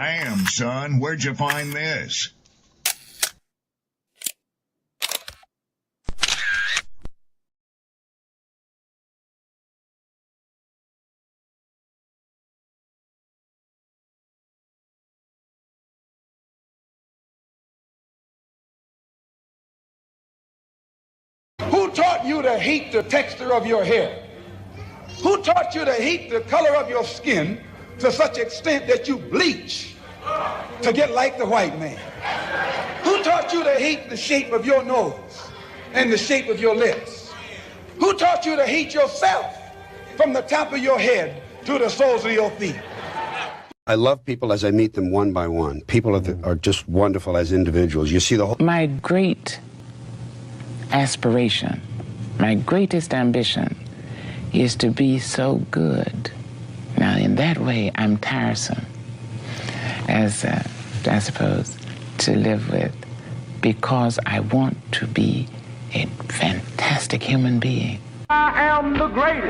Damn, son, where'd you find this? Who taught you to hate the texture of your hair? Who taught you to hate the color of your skin to such extent that you bleach to get like the white man? Who taught you to hate the shape of your nose and the shape of your lips? Who taught you to hate yourself from the top of your head to the soles of your feet? I love people as I meet them one by one. People are just wonderful as individuals. You see the whole... My great aspiration, my greatest ambition is to be so good. Now, in that way, I'm tiresome, as I suppose, to live with, because I want to be a fantastic human being. I am the greatest.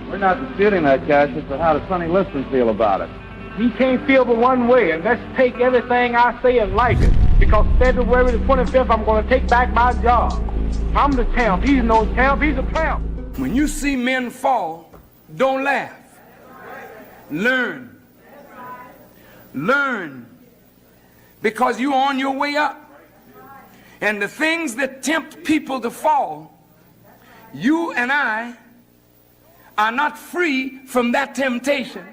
We're not disputing that, Cash. It's how does Sonny Liston feel about it? He can't feel but one way, and let's take everything I say and like it. Because February the 25th, I'm going to take back my job. I'm the champ. He's no champ. He's a tramp. When you see men fall, don't laugh. Learn. Learn. Because you're on your way up. And the things that tempt people to fall, you and I are not free from that temptation.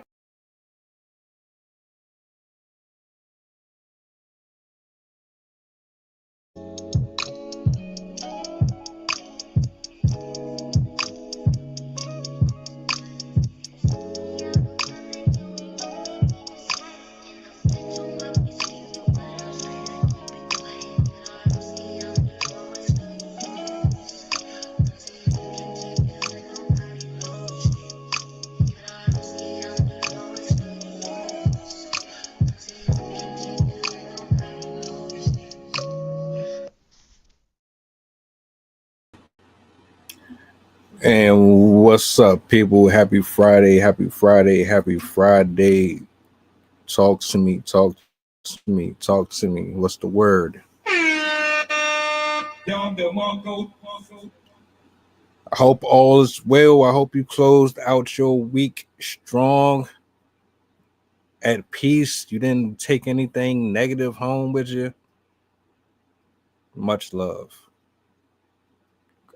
And what's up, people? Happy Friday, happy Friday, happy Friday. Talk to me, talk to me, talk to me. What's the word? I hope all is well. I hope you closed out your week strong, at peace. You didn't take anything negative home with you. Much love.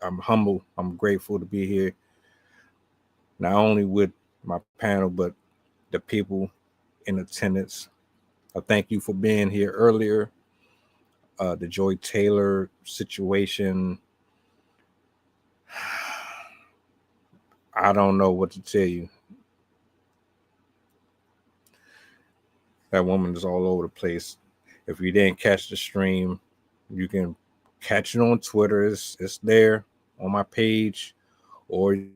I'm humble. I'm grateful to be here, not only with my panel, but the people in attendance. I thank you for being here earlier. The Joy Taylor situation, I don't know what to tell you. That woman is all over the place. If you didn't catch the stream, you can catch it on Twitter. It's there on my page, or you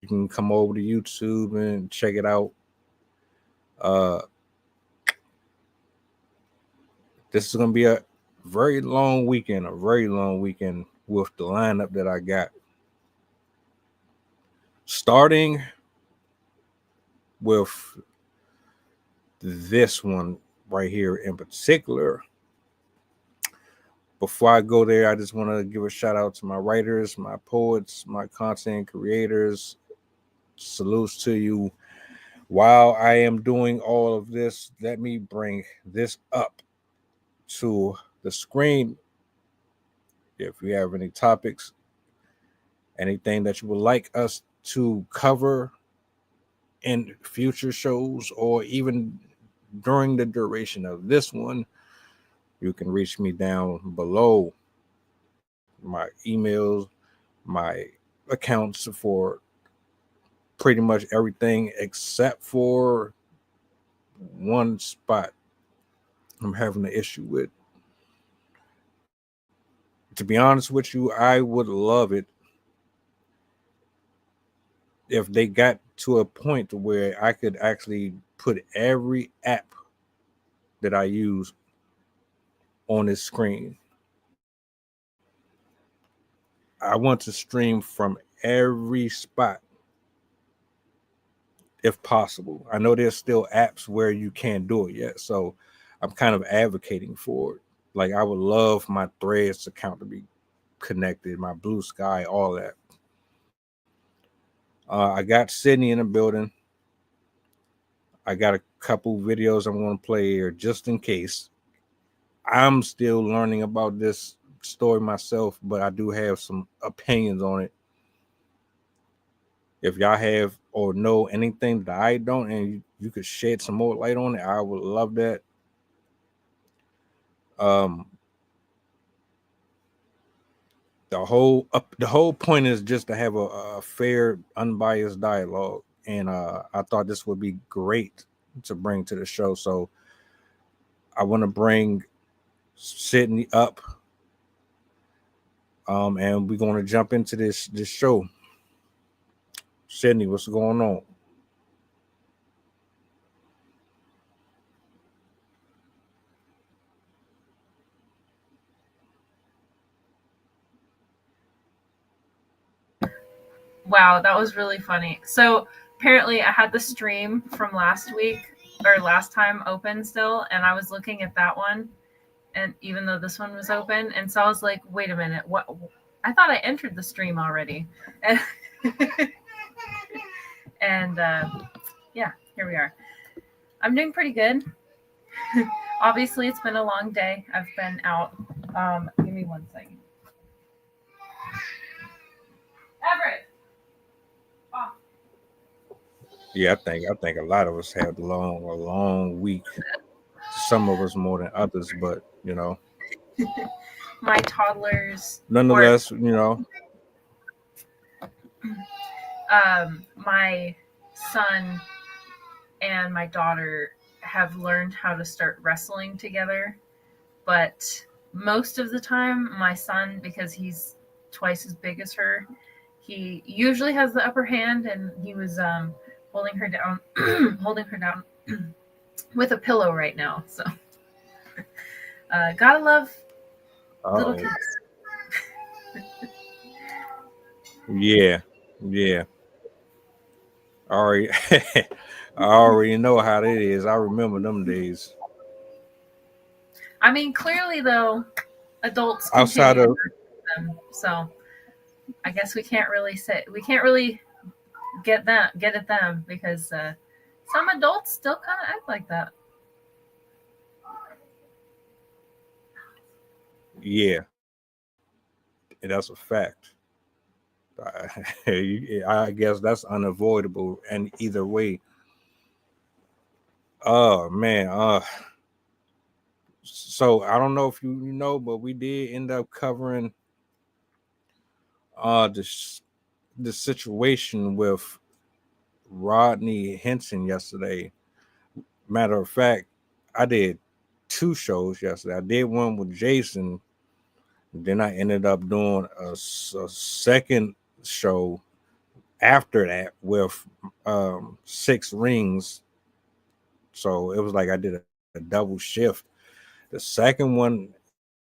can come over to YouTube and check it out. This is going to be a very long weekend with the lineup that I got. Starting with this one right here in particular. Before I go there, I just want to give a shout out to my writers, my poets, my content creators. Salutes to you. While I am doing all of this, let me bring this up to the screen. If you have any topics, anything that you would like us to cover in future shows, or even during the duration of this one, you can reach me down below. My emails, my accounts for pretty much everything except for one spot I'm having an issue with. To be honest with you, I would love it if they got to a point where I could actually put every app that I use on this screen. I want to stream from every spot. if possible. I know there's still apps where you can't do it yet, so I'm kind of advocating for it. Like, I would love my Threads account to be connected, my Blue Sky, all that. I got Sydney in the building. I got a couple videos I'm going to play here just in case. I'm still learning about this story myself, but I do have some opinions on it. If y'all have or know anything that I don't, and you could shed some more light on it, I would love that. The whole point is just to have a fair, unbiased dialogue, and I thought this would be great to bring to the show. So I want to bring Sydney up, and we're going to jump into this show. Sydney, what's going on? Wow, that was really funny. So apparently I had the stream from last week or last time open still, and I was looking at that one, and even though this one was open, and so I was like, wait a minute, what? I thought I entered the stream already. And, and yeah, here we are. I'm doing pretty good. Obviously, it's been a long day. I've been out. Give me one second. Everett. Oh. Yeah, I think a lot of us had a long week. Some of us more than others, but you know. My toddlers. Nonetheless, you know. My son and my daughter have learned how to start wrestling together, but most of the time, my son, because he's twice as big as her, he usually has the upper hand, and he was holding her down with a pillow right now. So gotta love little kids. Yeah. I already know how that is. I remember them days. I mean, clearly though, adults outside of them, so I guess we can't really get at them because some adults still kind of act like that. Yeah, and that's a fact. I guess that's unavoidable, and either way. Oh man, so I don't know if you know, but we did end up covering the situation with Rodney Henson yesterday. Matter of fact, I did 2 shows yesterday. I did one with Jason, then I ended up doing a second show after that with 6 Rings. So it was like I did a double shift. The second one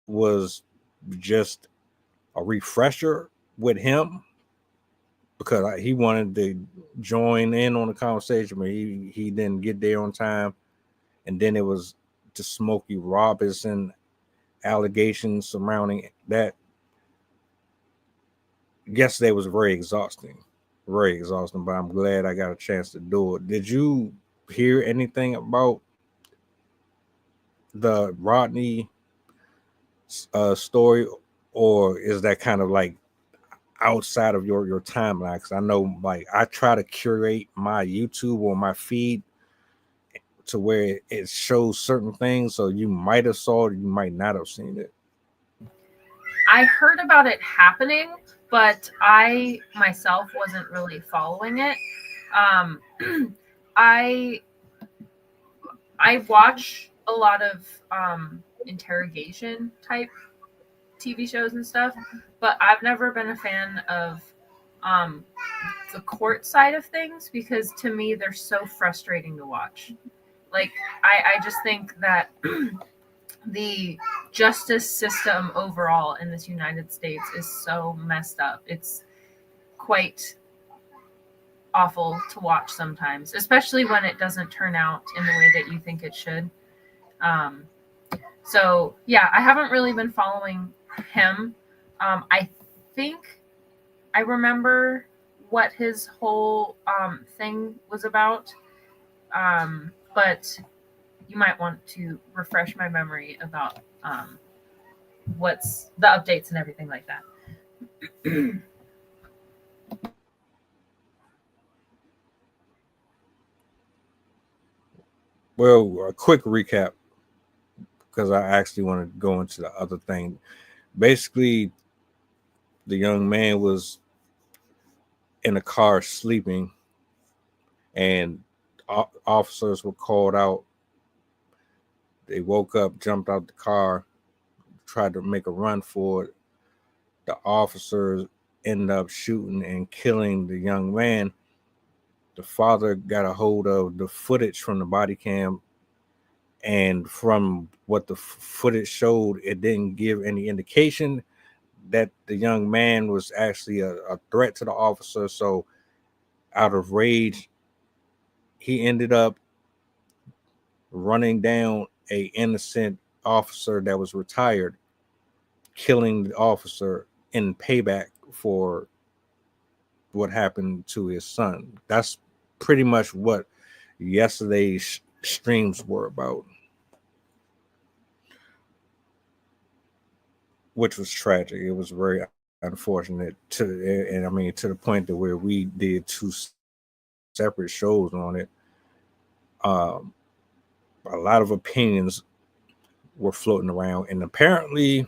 was just a refresher with him because he wanted to join in on the conversation, but he didn't get there on time. And then it was the Smokey Robinson allegations surrounding that. Yesterday was very exhausting, but I'm glad I got a chance to do it. Did you hear anything about the Rodney story, or is that kind of like outside of your timeline? Because I know, like, I try to curate my YouTube or my feed to where it shows certain things, so you might have saw it, you might not have seen it. I heard about it happening, but I myself wasn't really following it. I watch a lot of interrogation type TV shows and stuff, but I've never been a fan of the court side of things because to me they're so frustrating to watch. Like I just think that the justice system overall in this United States is so messed up. It's quite awful to watch sometimes, especially when it doesn't turn out in the way that you think it should. So yeah, I haven't really been following him. I think I remember what his whole thing was about, but you might want to refresh my memory about what's the updates and everything like that. Well, a quick recap, because I actually want to go into the other thing. Basically, the young man was in a car sleeping, and officers were called out. They woke up, jumped out the car, tried to make a run for it. The officers ended up shooting and killing the young man. The father got a hold of the footage from the body cam, and from what the footage showed, it didn't give any indication that the young man was actually a threat to the officer. So out of rage, he ended up running down an innocent officer that was retired, killing the officer in payback for what happened to his son. That's pretty much what yesterday's streams were about, which was tragic. It was very unfortunate to the point that where we did 2 separate shows on it. A lot of opinions were floating around, and apparently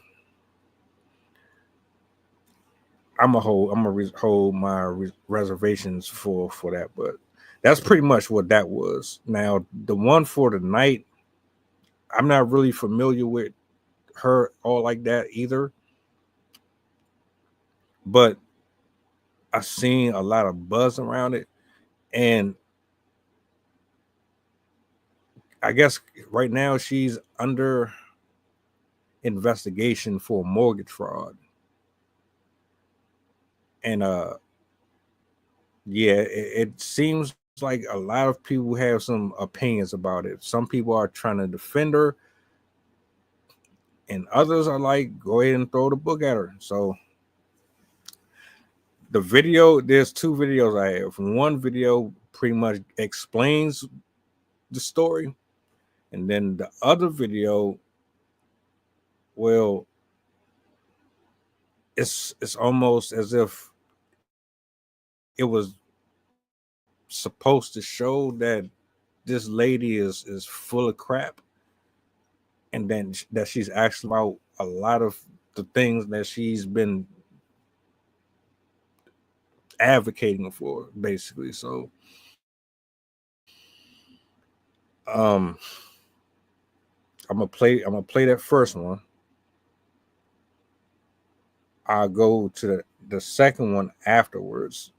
I'm gonna hold my reservations for that, but that's pretty much what that was. Now, the one for the night, I'm not really familiar with her all like that either, but I've seen a lot of buzz around it, and I guess right now she's under investigation for mortgage fraud. And it seems like a lot of people have some opinions about it. Some people are trying to defend her, and others are like, go ahead and throw the book at her. So the video, there's 2 videos I have. One video pretty much explains the story, and then the other video, well, it's almost as if it was supposed to show that this lady is full of crap, and then that she's actually about a lot of the things that she's been advocating for, basically. So I'm gonna play that first one. I'll go to the second one afterwards,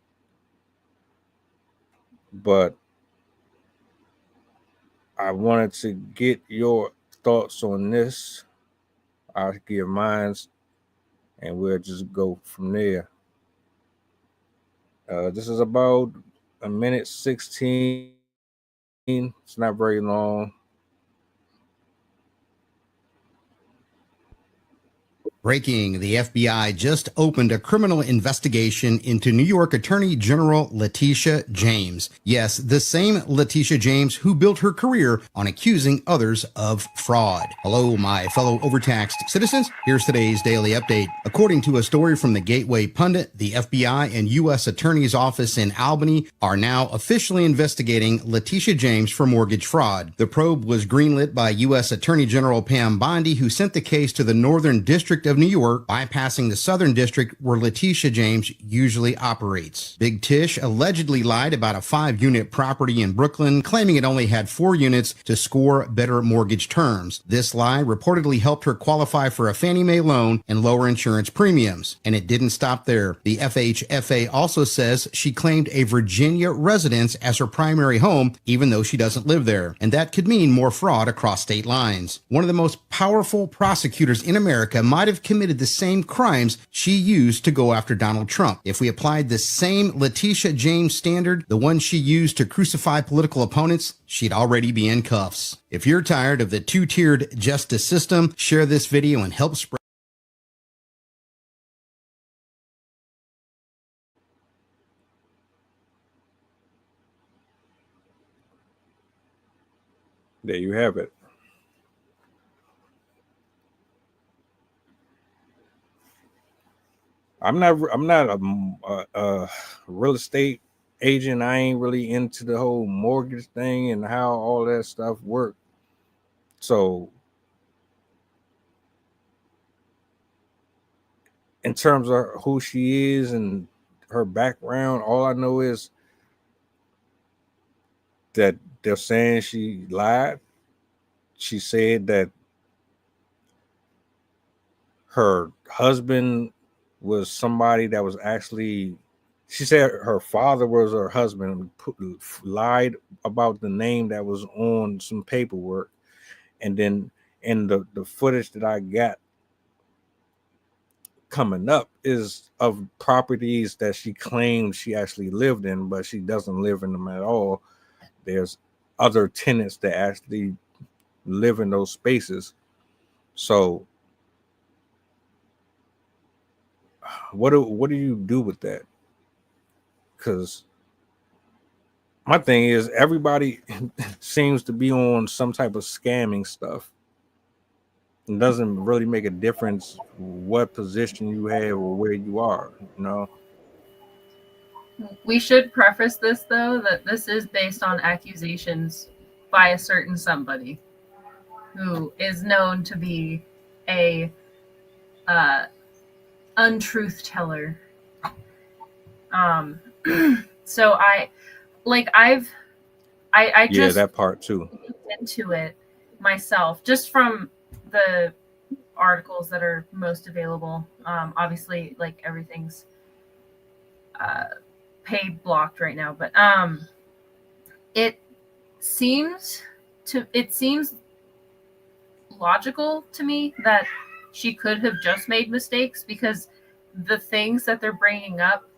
but I wanted to get your thoughts on this. I'll give mine, and we'll just go from there. This is about 1:16. It's not very long. Breaking, the FBI just opened a criminal investigation into New York Attorney General Leticia James. Yes, the same Leticia James who built her career on accusing others of fraud. Hello, my fellow overtaxed citizens. Here's today's daily update. According to a story from the Gateway Pundit, the FBI and U.S. Attorney's Office in Albany are now officially investigating Leticia James for mortgage fraud. The probe was greenlit by U.S. Attorney General Pam Bondi, who sent the case to the Northern District of New York, bypassing the Southern District where Leticia James usually operates. Big Tish allegedly lied about a 5-unit property in Brooklyn, claiming it only had 4 units to score better mortgage terms. This lie reportedly helped her qualify for a Fannie Mae loan and lower insurance premiums. And it didn't stop there. The FHFA also says she claimed a Virginia residence as her primary home, even though she doesn't live there. And that could mean more fraud across state lines. One of the most powerful prosecutors in America might have committed the same crimes she used to go after Donald Trump. If we applied the same Leticia James standard, the one she used to crucify political opponents, she'd already be in cuffs. If you're tired of the two-tiered justice system, share this video and help spread. There you have it. I'm not a real estate agent. I ain't really into the whole mortgage thing and how all that stuff works. So in terms of who she is and her background, all I know is that they're saying she lied. She said that her husband was somebody that was actually, she said her father was her husband, lied about the name that was on some paperwork. And then in the footage that I got coming up is of properties that she claims she actually lived in, but she doesn't live in them at all. There's other tenants that actually live in those spaces. So what do you do with that? Because my thing is everybody seems to be on some type of scamming stuff. It doesn't really make a difference what position you have or where you are, you know. We should preface this, though, that this is based on accusations by a certain somebody who is known to be a untruth teller. So I just that part too looked into it myself, just from the articles that are most available. Obviously, like, everything's paid blocked right now, but it seems logical to me that she could have just made mistakes, because the things that they're bringing up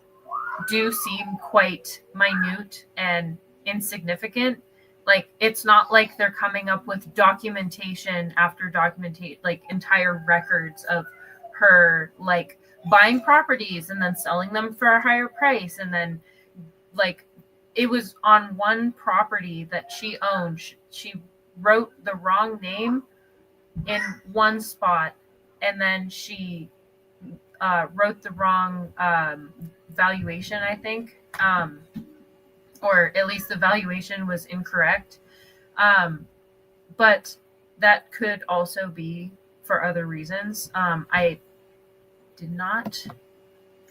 do seem quite minute and insignificant. Like, it's not like they're coming up with documentation after documentation, like entire records of her, like, buying properties and then selling them for a higher price. And then, like, it was on one property that she owned, she wrote the wrong name in one spot, and then she wrote the wrong valuation, I think, or at least the valuation was incorrect. But that could also be for other reasons. I did not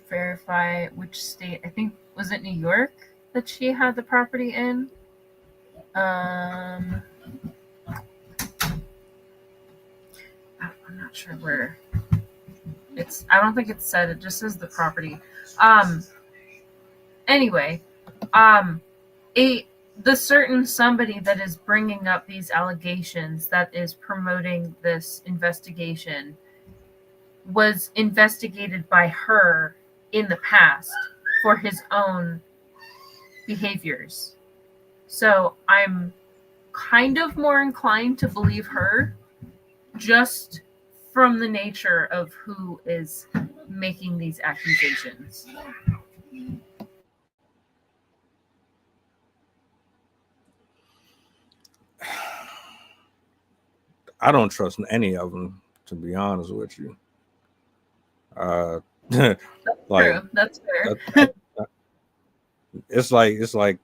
verify which state. I think, was it New York that she had the property in? I'm not sure where. I don't think it said, it just says the property. Anyway, the certain somebody that is bringing up these allegations, that is promoting this investigation, was investigated by her in the past for his own behaviors. So I'm kind of more inclined to believe her, just from the nature of who is making these accusations. I don't trust any of them, to be honest with you. That's like, true. That's fair. It's like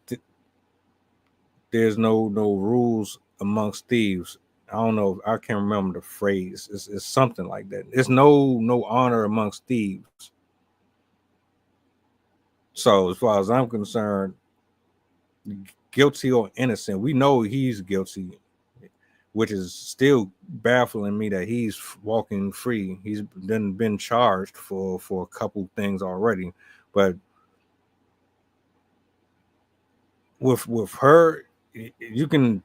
there's no rules amongst thieves. I don't know. I can't remember the phrase. It's something like that. There's no honor amongst thieves. So as far as I'm concerned, guilty or innocent, we know he's guilty, which is still baffling me that he's walking free. He's been charged for a couple things already, but with her, you can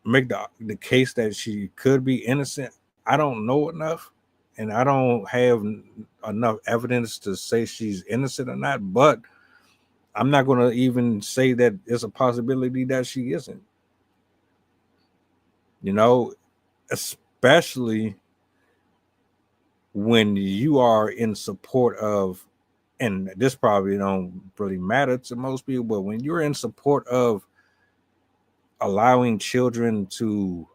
make the case that she could be innocent. I don't know enough, and I don't have enough evidence to say she's innocent or not, but I'm not going to even say that it's a possibility that she isn't. You know, especially when you are in support of, and this probably don't really matter to most people, but when you're in support of allowing children to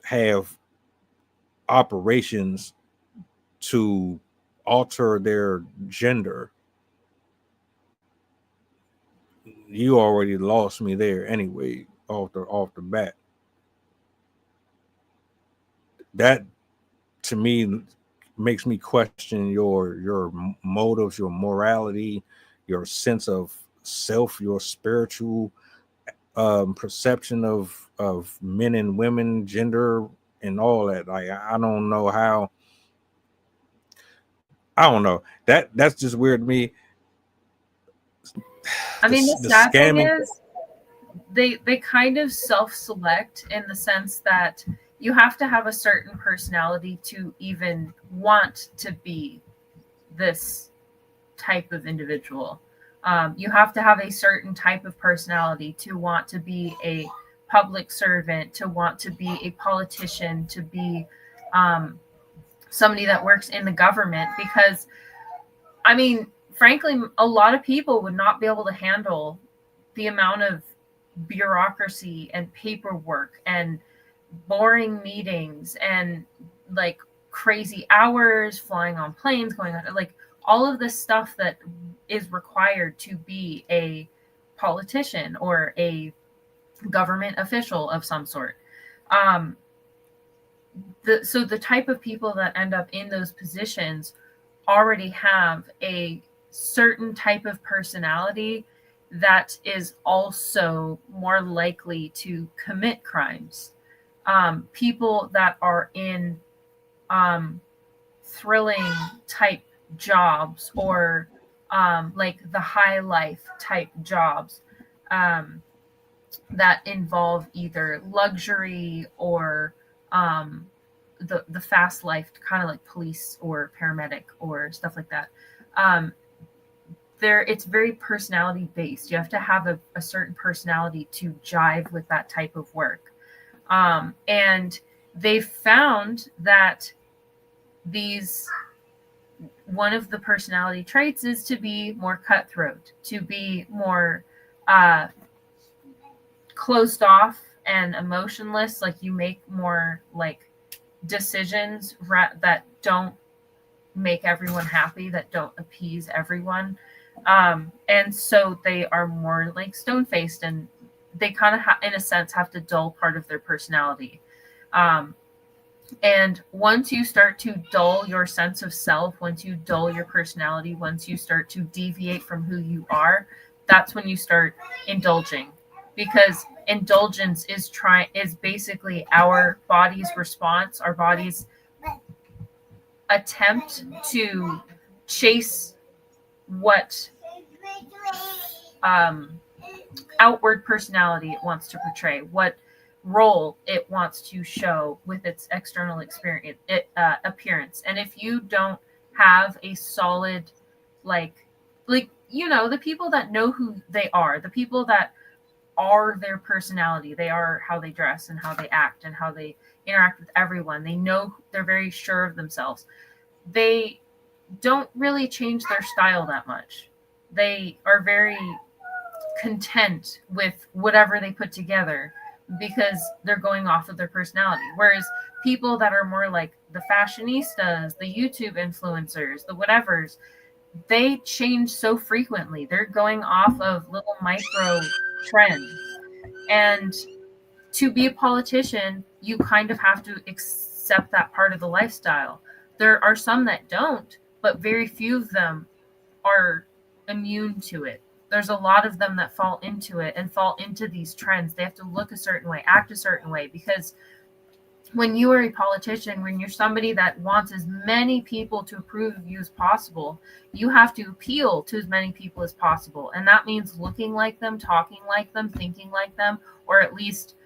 have operations to alter their gender, you already lost me there anyway, off the bat. That to me makes me question your motives, your morality, your sense of self, your spiritual perception of men and women, gender, and all that. Like, I don't know how. I don't know. That's just weird to me. I mean, the sad thing is they kind of self-select in the sense that you have to have a certain personality to even want to be this type of individual. You have to have a certain type of personality to want to be a public servant, to want to be a politician, to be somebody that works in the government. Because, I mean, frankly, a lot of people would not be able to handle the amount of bureaucracy and paperwork and boring meetings and like crazy hours, flying on planes, going on, like all of this stuff that is required to be a politician or a government official of some sort. So the type of people that end up in those positions already have a certain type of personality that is also more likely to commit crimes. People that are in thrilling type jobs or like the high life type jobs that involve either luxury or the fast life, kind of like police or paramedic or stuff like that. It's very personality based. You have to have a certain personality to jive with that type of work. And they found that one of the personality traits is to be more cutthroat, to be more closed off and emotionless. Like you make more like decisions that don't make everyone happy, that don't appease everyone. And so they are more like stone-faced, and they kind of in a sense have to dull part of their personality. And once you start to dull your sense of self, once you dull your personality, once you start to deviate from who you are, that's when you start indulging. Because indulgence is basically our body's response, our body's attempt to chase what outward personality it wants to portray, what role it wants to show with its external appearance. And if you don't have a solid, like the people that know who they are, the people that are their personality, they are how they dress and how they act and how they interact with everyone, they know, they're very sure of themselves, they don't really change their style that much. They are very content with whatever they put together because they're going off of their personality. Whereas people that are more like the fashionistas, the YouTube influencers, the whatevers, they change so frequently. They're going off of little micro trends. And to be a politician, you kind of have to accept that part of the lifestyle. There are some that don't, but very few of them are immune to it. There's a lot of them that fall into it and fall into these trends. They have to look a certain way, act a certain way, because when you are a politician, when you're somebody that wants as many people to approve of you as possible, you have to appeal to as many people as possible. And that means looking like them, talking like them, thinking like them, or at least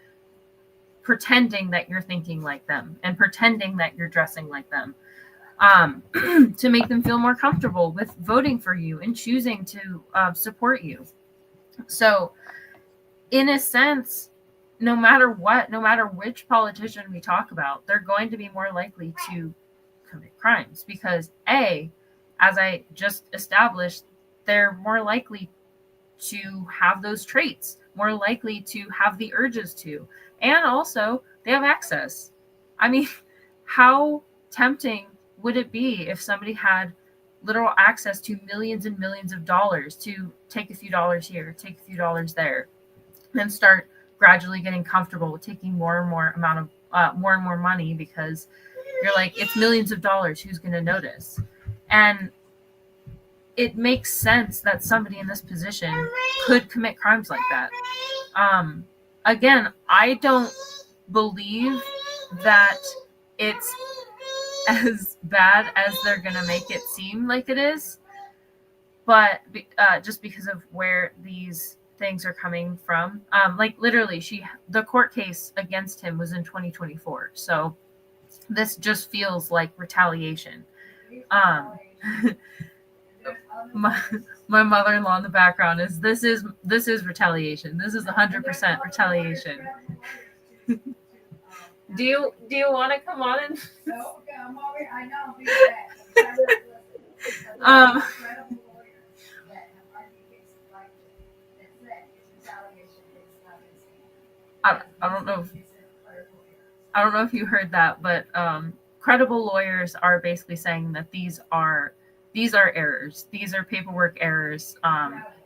pretending that you're thinking like them and pretending that you're dressing like them, to make them feel more comfortable with voting for you and choosing to support you. So in a sense, no matter what, no matter which politician we talk about, they're going to be more likely to commit crimes because A, as I just established, they're more likely to have those traits, more likely to have the urges to, and also they have access. I mean, how tempting would it be if somebody had literal access to millions and millions of dollars to take a few dollars here, take a few dollars there, and start gradually getting comfortable with taking more and more money because you're like, it's millions of dollars, who's going to notice? And it makes sense that somebody in this position could commit crimes like that. Again, I don't believe that it's as bad as they're going to make it seem like it is, but just because of where these things are coming from. Like literally, the court case against him was in 2024. So this just feels like retaliation. My mother-in-law in the background is this is retaliation. This is 100% retaliation. Do you want to come on and No, I'm already, I know. I don't know if you heard that, but credible lawyers are basically saying that these are errors. These are paperwork errors.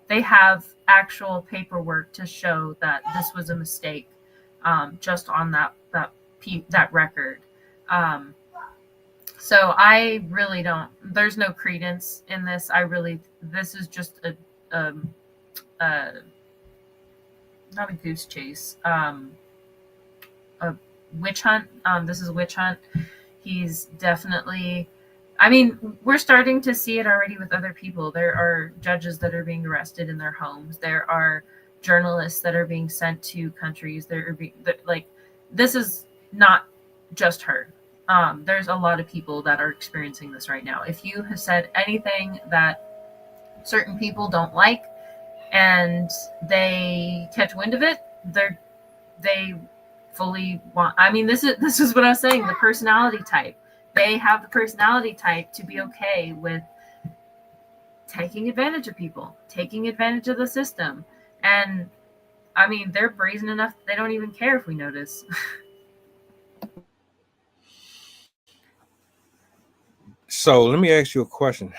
They have actual paperwork to show that this was a mistake, just on that record. So I really don't. There's no credence in this. This is just a not a goose chase. A witch hunt. This is a witch hunt. He's definitely. I mean, we're starting to see it already with other people. There are judges that are being arrested in their homes. There are journalists that are being sent to countries. This is not just her. There's a lot of people that are experiencing this right now. If you have said anything that certain people don't like and they catch wind of it, they fully want. I mean, this is what I was saying. The personality type. They have the personality type to be okay with taking advantage of people, taking advantage of the system. And I mean, they're brazen enough they don't even care if we notice. So let me ask you a question.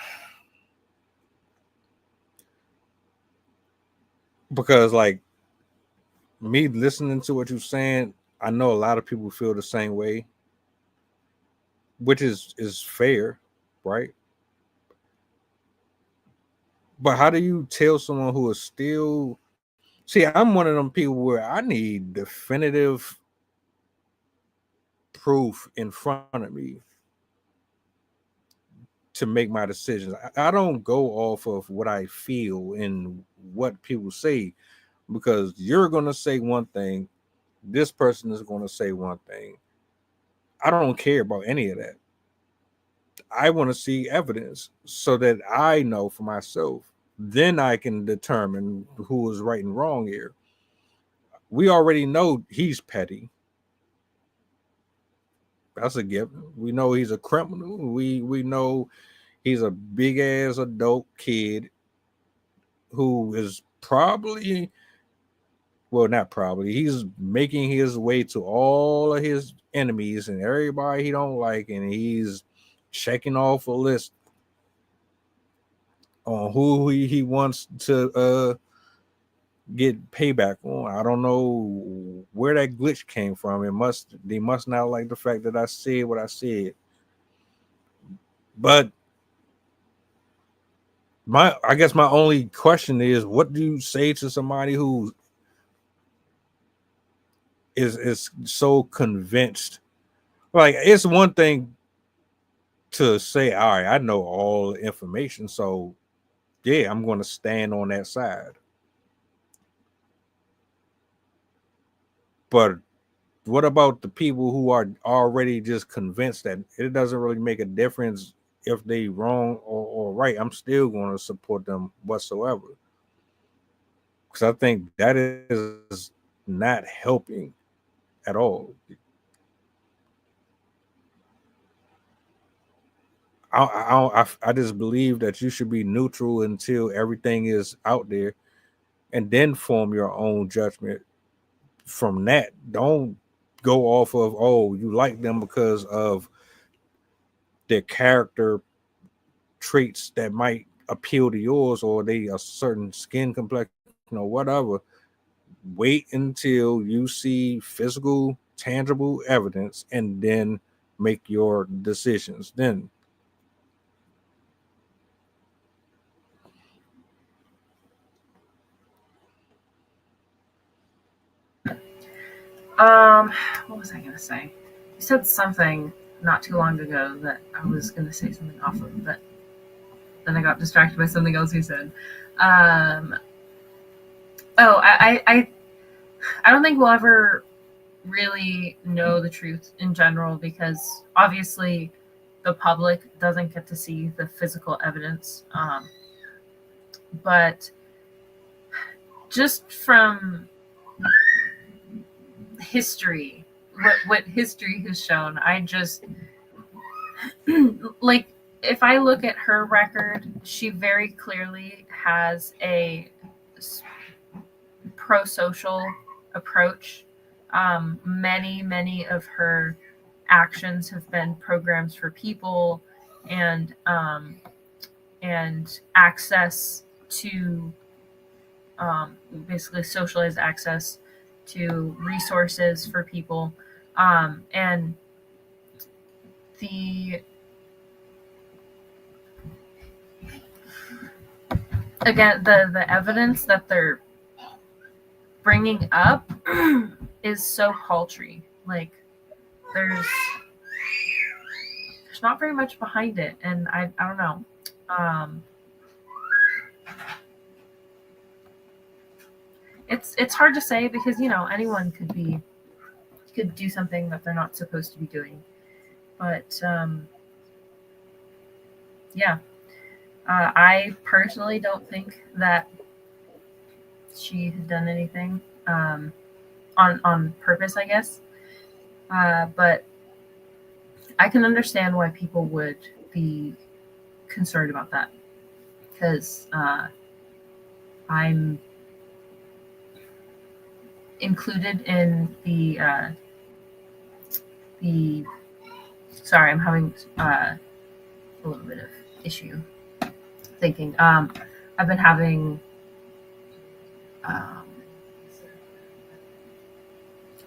Because like me listening to what you're saying, I know a lot of people feel the same way, which is fair, right? But how do you tell someone who is still... See, I'm one of them people where I need definitive proof in front of me to make my decisions. I don't go off of what I feel and what people say, because you're going to say one thing, this person is going to say one thing. I don't care about any of that. I want to see evidence so that I know for myself. Then I can determine who is right and wrong here. We already know he's petty. That's a given. We know he's a criminal. We know he's a big ass adult kid who is probably, well, not probably, he's making his way to all of his enemies and everybody he don't like, and he's checking off a list on who he wants to get payback on. I don't know where that glitch came from. They must not like the fact that I said what I said. But I guess my only question is, what do you say to somebody who is so convinced? Like, it's one thing to say, all right, I know all the information, so yeah, I'm going to stand on that side. But what about the people who are already just convinced that it doesn't really make a difference if they wrong or right? I'm still going to support them whatsoever, because I think that is not helping at all. I just believe that you should be neutral until everything is out there, and then form your own judgment from that. Don't go off of, oh, you like them because of their character traits that might appeal to yours, or they a certain skin complexion or whatever. Wait until you see physical, tangible evidence, and then make your decisions. Then what was I gonna say? You said something not too long ago that I was gonna say something off of, but then I got distracted by something else you said. I don't think we'll ever really know the truth in general, because obviously the public doesn't get to see the physical evidence. But just from history, what history has shown, I just like, if I look at her record, she very clearly has a pro-social approach. Many of her actions have been programs for people, and access to basically socialized access to resources for people, and the evidence that they're bringing up is so paltry. Like, there's not very much behind it, and I don't know. It's hard to say, because anyone could do something that they're not supposed to be doing, but yeah. I personally don't think that she had done anything on purpose, I guess. But I can understand why people would be concerned about that, because I'm included in the sorry, I'm having a little bit of issue thinking. I've been having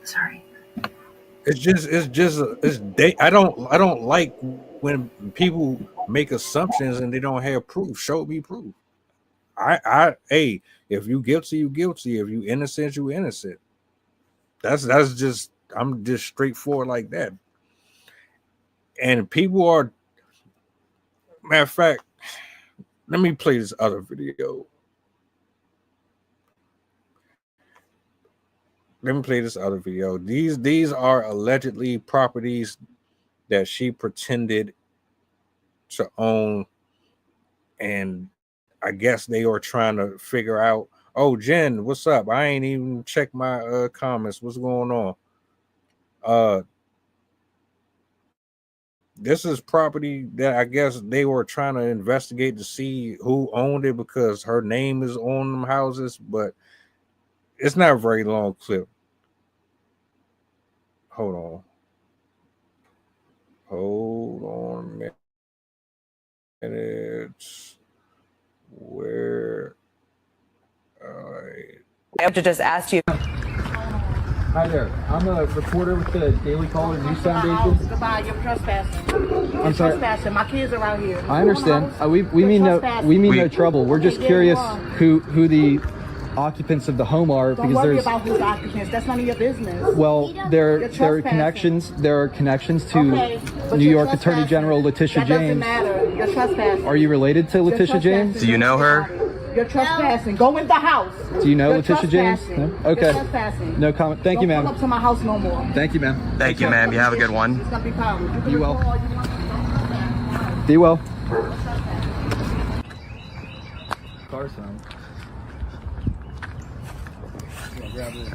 sorry. I don't like when people make assumptions and they don't have proof. Show me proof. Hey, if you guilty, you guilty. If you innocent, you innocent. That's just, I'm just straightforward like that. And people are, matter of fact, let me play this other video. These are allegedly properties that she pretended to own, and I guess they were trying to figure out, oh, Jen, what's up? I ain't even checked my comments. What's going on? This is property that I guess they were trying to investigate to see who owned it, because her name is on them houses, but it's not a very long clip. Hold on a minute. Where I have to just ask you. Hi there. I'm a reporter with the Daily Caller News Foundation. Goodbye. You're trespassing. I'm sorry. Trespassing. My kids are out here. I understand. We mean no trouble. We're just curious who the occupants of the home are, Don't because worry there's about who's occupants. That's none of your business. well there are connections to New York Attorney General Leticia That James. doesn't matter. You're trespassing. Are you related to Leticia James? Do you know her? You're trespassing. Go in the house. Do you know You're Leticia James? trespassing. No? Okay. You're trespassing. No comment. Thank you, Don't ma'am. come up to my house no more. Thank you, ma'am. Thank you, ma'am. You have a good one. It's gonna be powerful. You can Be well. record all you want. Be well. Car sound.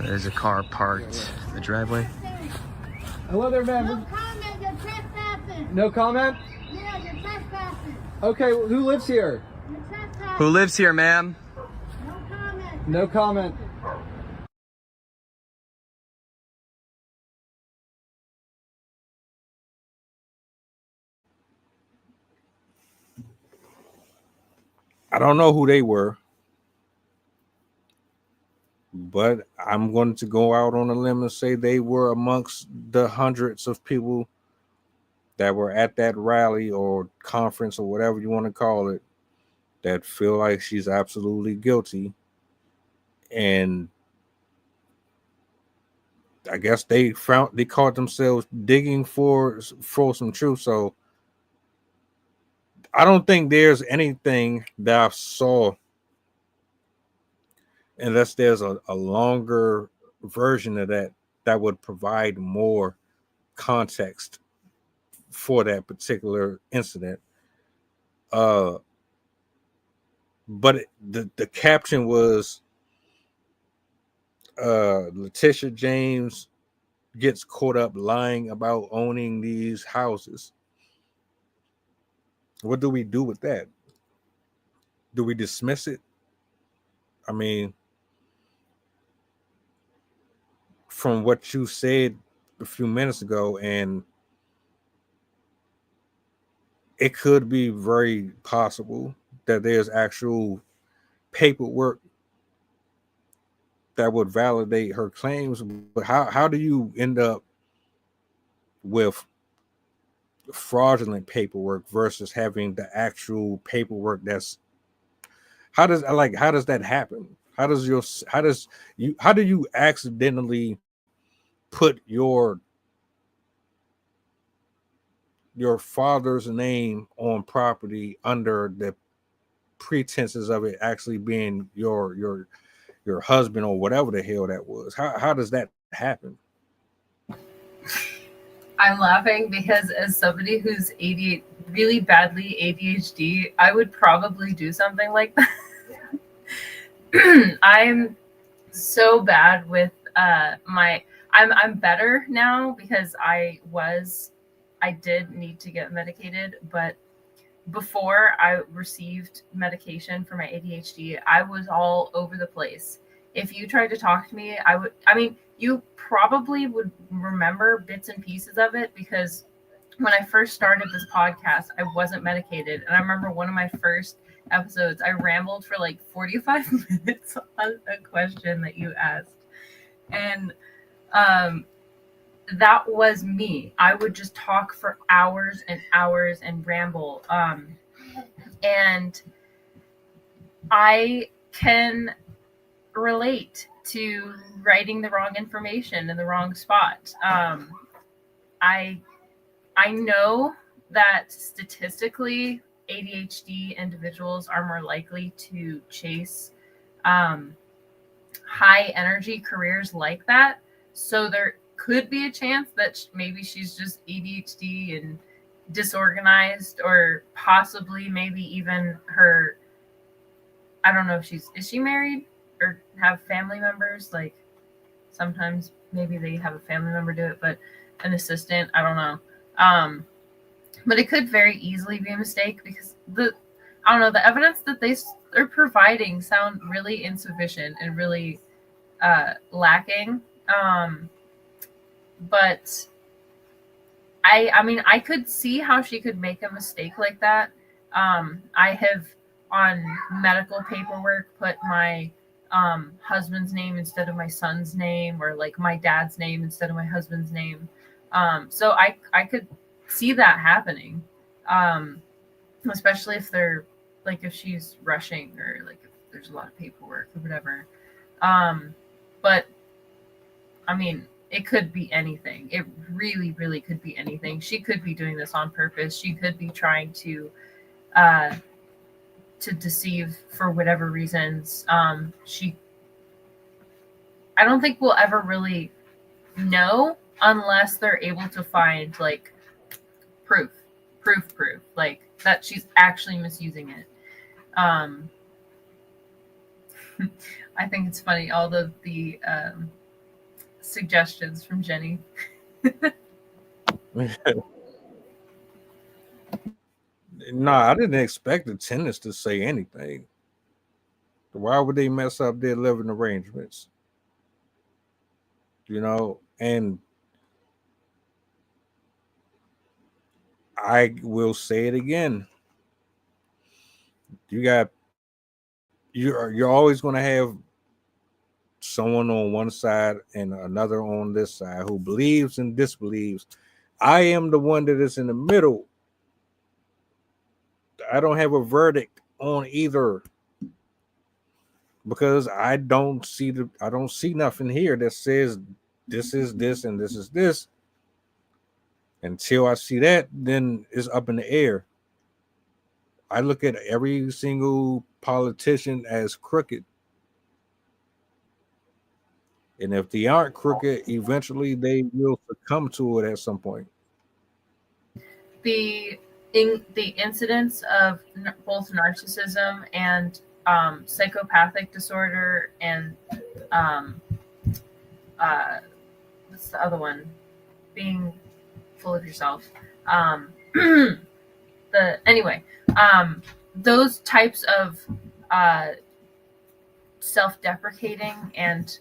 There's a car parked in the driveway. Hello there, ma'am. No comment, you're trespassing. No comment? Yeah, you're trespassing. Okay, well, who lives here? You're trespassing. Who lives here, ma'am? No comment. No comment. I don't know who they were, but I'm going to go out on a limb and say they were amongst the hundreds of people that were at that rally or conference or whatever you want to call it that feel like she's absolutely guilty. And I guess they caught themselves digging for some truth. So I don't think there's anything that I saw, unless there's a longer version of that would provide more context for that particular incident. But the caption was Leticia James gets caught up lying about owning these houses. What do we do with that? Do we dismiss it? I mean, from what you said a few minutes ago, and it could be very possible that there's actual paperwork that would validate her claims. But how do you end up with fraudulent paperwork versus having the actual paperwork? How does that happen? How do you accidentally put your father's name on property under the pretenses of it actually being your husband or whatever the hell that was? How does that happen? I'm laughing because as somebody who's really badly ADHD, I would probably do something like that. I'm so bad with I'm better now because I did need to get medicated, but before I received medication for my ADHD, I was all over the place. If you tried to talk to me, you probably would remember bits and pieces of it, because when I first started this podcast, I wasn't medicated. And I remember one of my first episodes, I rambled for like 45 minutes on a question that you asked. And that was me. I would just talk for hours and hours and ramble. And I can relate to writing the wrong information in the wrong spot. I know that statistically ADHD individuals are more likely to chase high energy careers like that. So there could be a chance that maybe she's just ADHD and disorganized, or possibly maybe even her, I don't know if is she married or have family members? Like sometimes maybe they have a family member do it, but an assistant, I don't know. But it could very easily be a mistake, because the evidence that they're providing sound really insufficient and really lacking. But I could see how she could make a mistake like that. I have on medical paperwork put my husband's name instead of my son's name, or like my dad's name instead of my husband's name. So I could see that happening, especially if they're like, if she's rushing, or like if there's a lot of paperwork or whatever. But I mean, it could be anything. It really, really could be anything. She could be doing this on purpose. She could be trying to to deceive for whatever reasons. I don't think we'll ever really know unless they're able to find like proof, like that she's actually misusing it. I think it's funny, all the suggestions from Jenny. No, I didn't expect the tenants to say anything. Why would they mess up their living arrangements? You know, and I will say it again. You're always going to have someone on one side and another on this side who believes and disbelieves. I am the one that is in the middle. I don't have a verdict on either because I don't see nothing here that says this is this and this is this. Until I see that, then it's up in the air. I look at every single politician as crooked. And if they aren't crooked, eventually they will succumb to it at some point. The incidence of both narcissism and psychopathic disorder and what's the other one? Being full of yourself. Those types of self-deprecating and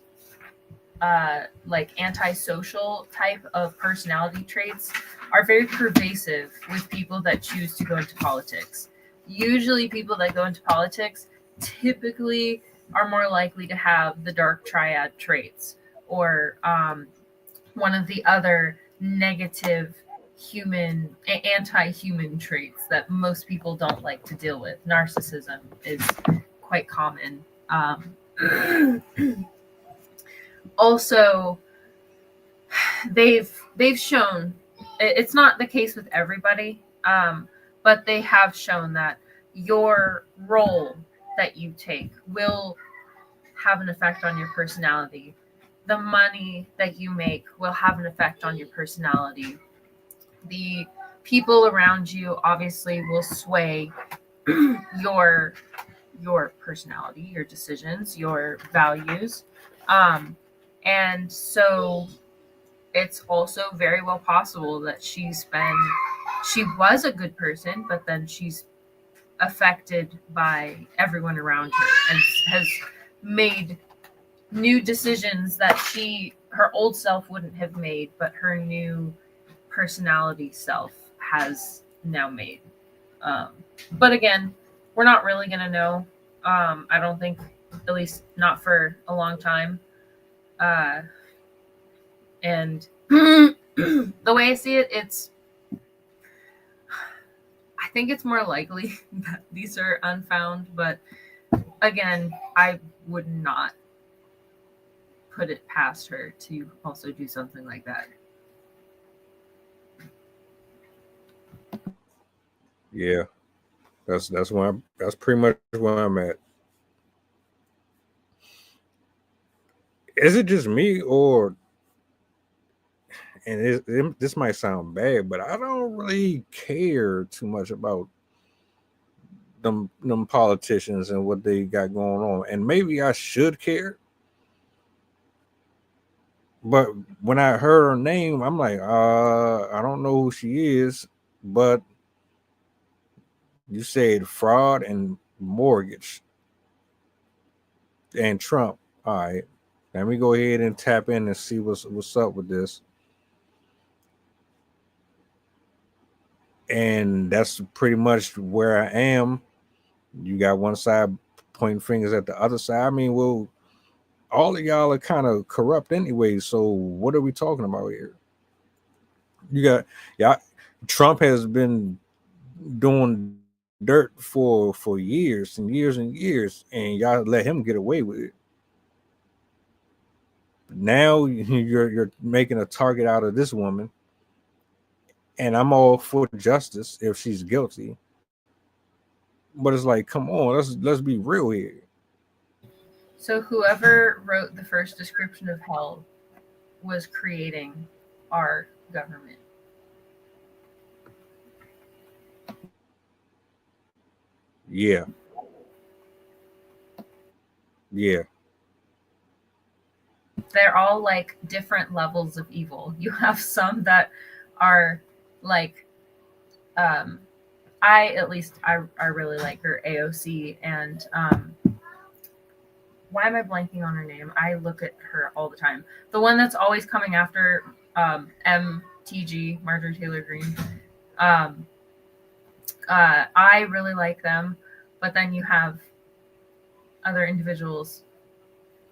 like antisocial type of personality traits are very pervasive with people that choose to go into politics. Usually people that go into politics typically are more likely to have the dark triad traits or one of the other negative anti-human traits that most people don't like to deal with. Narcissism is quite common. Also, they've shown, it's not the case with everybody, but they have shown that your role that you take will have an effect on your personality. The money that you make will have an effect on your personality. The people around you obviously will sway your personality, your decisions, your values. And so it's also very well possible that she was a good person, but then she's affected by everyone around her and has made new decisions that her old self wouldn't have made, but her new personality self has now made. But again, we're not really going to know. I don't think, at least not for a long time. And the way I see it, I think it's more likely that these are unfound, but again, I would not put it past her to also do something like that. Yeah, that's pretty much where I'm at. Is it just me, or and this might sound bad, but I don't really care too much about them politicians and what they got going on, and maybe I should care. But when I heard her name, I'm like, I don't know who she is, but you said fraud and mortgage and Trump. All right, let me go ahead and tap in and see what's up with this. And that's pretty much where I am. You got one side pointing fingers at the other side. I mean, well, all of y'all are kind of corrupt anyway. So what are we talking about here? Trump has been doing dirt for years and years and years, and y'all let him get away with it. Now you're making a target out of this woman, and I'm all for justice if she's guilty. But it's like, come on, let's be real here. So whoever wrote the first description of hell was creating our government. Yeah. Yeah. They're all like different levels of evil. You have some that are like I really like her, AOC, and why am I blanking on her name? I look at her all the time. The one that's always coming after MTG, Marjorie Taylor Greene. I really like them, but then you have other individuals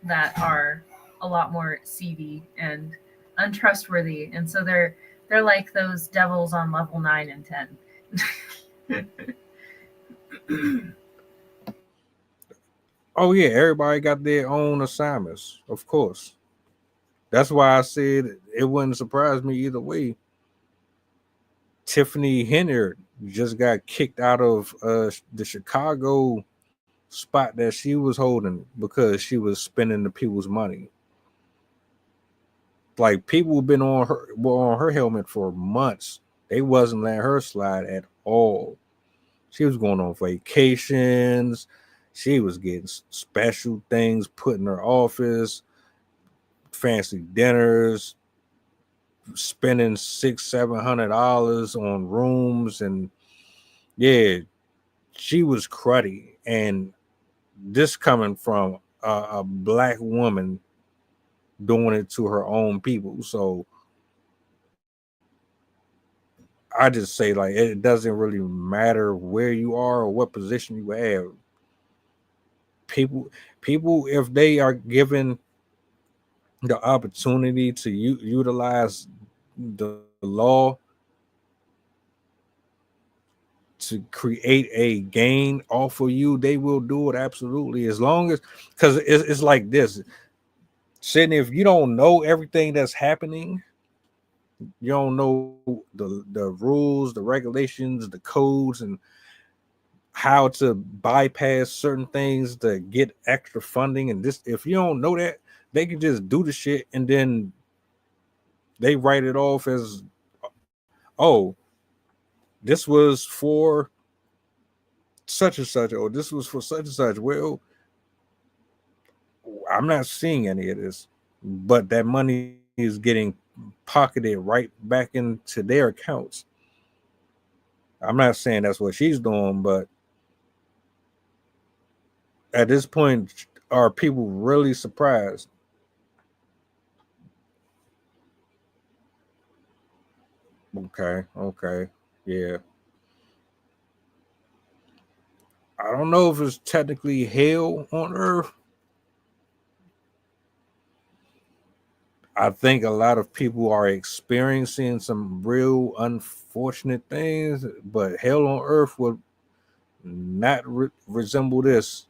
that are a lot more seedy and untrustworthy, and so they're like those devils on level 9 and 10. Oh yeah, everybody got their own assignments, of course. That's why I said it wouldn't surprise me either way. Tiffany Henner just got kicked out of the Chicago spot that she was holding because she was spending the people's money. Like, people have been on her helmet for months. They wasn't letting her slide at all. She was going on vacations. She was getting special things put in her office, fancy dinners, spending $600-700 on rooms, and yeah, she was cruddy. And this coming from a black woman doing it to her own people. So I just say, like, it doesn't really matter where you are or what position you have. People, if they are given the opportunity to utilize the law to create a gain off of you, they will do it, absolutely. As long as, because it's like this, Sydney, if you don't know everything that's happening, you don't know the rules, the regulations, the codes, and how to bypass certain things to get extra funding. And this, if you don't know that, they can just do the shit and then they write it off as, oh, this was for such and such, or this was for such and such. Well, I'm not seeing any of this, but that money is getting pocketed right back into their accounts. I'm not saying that's what she's doing, but at this point, are people really surprised? Okay, yeah. I don't know if it's technically hell on earth. I think a lot of people are experiencing some real unfortunate things, but hell on earth would not resemble this.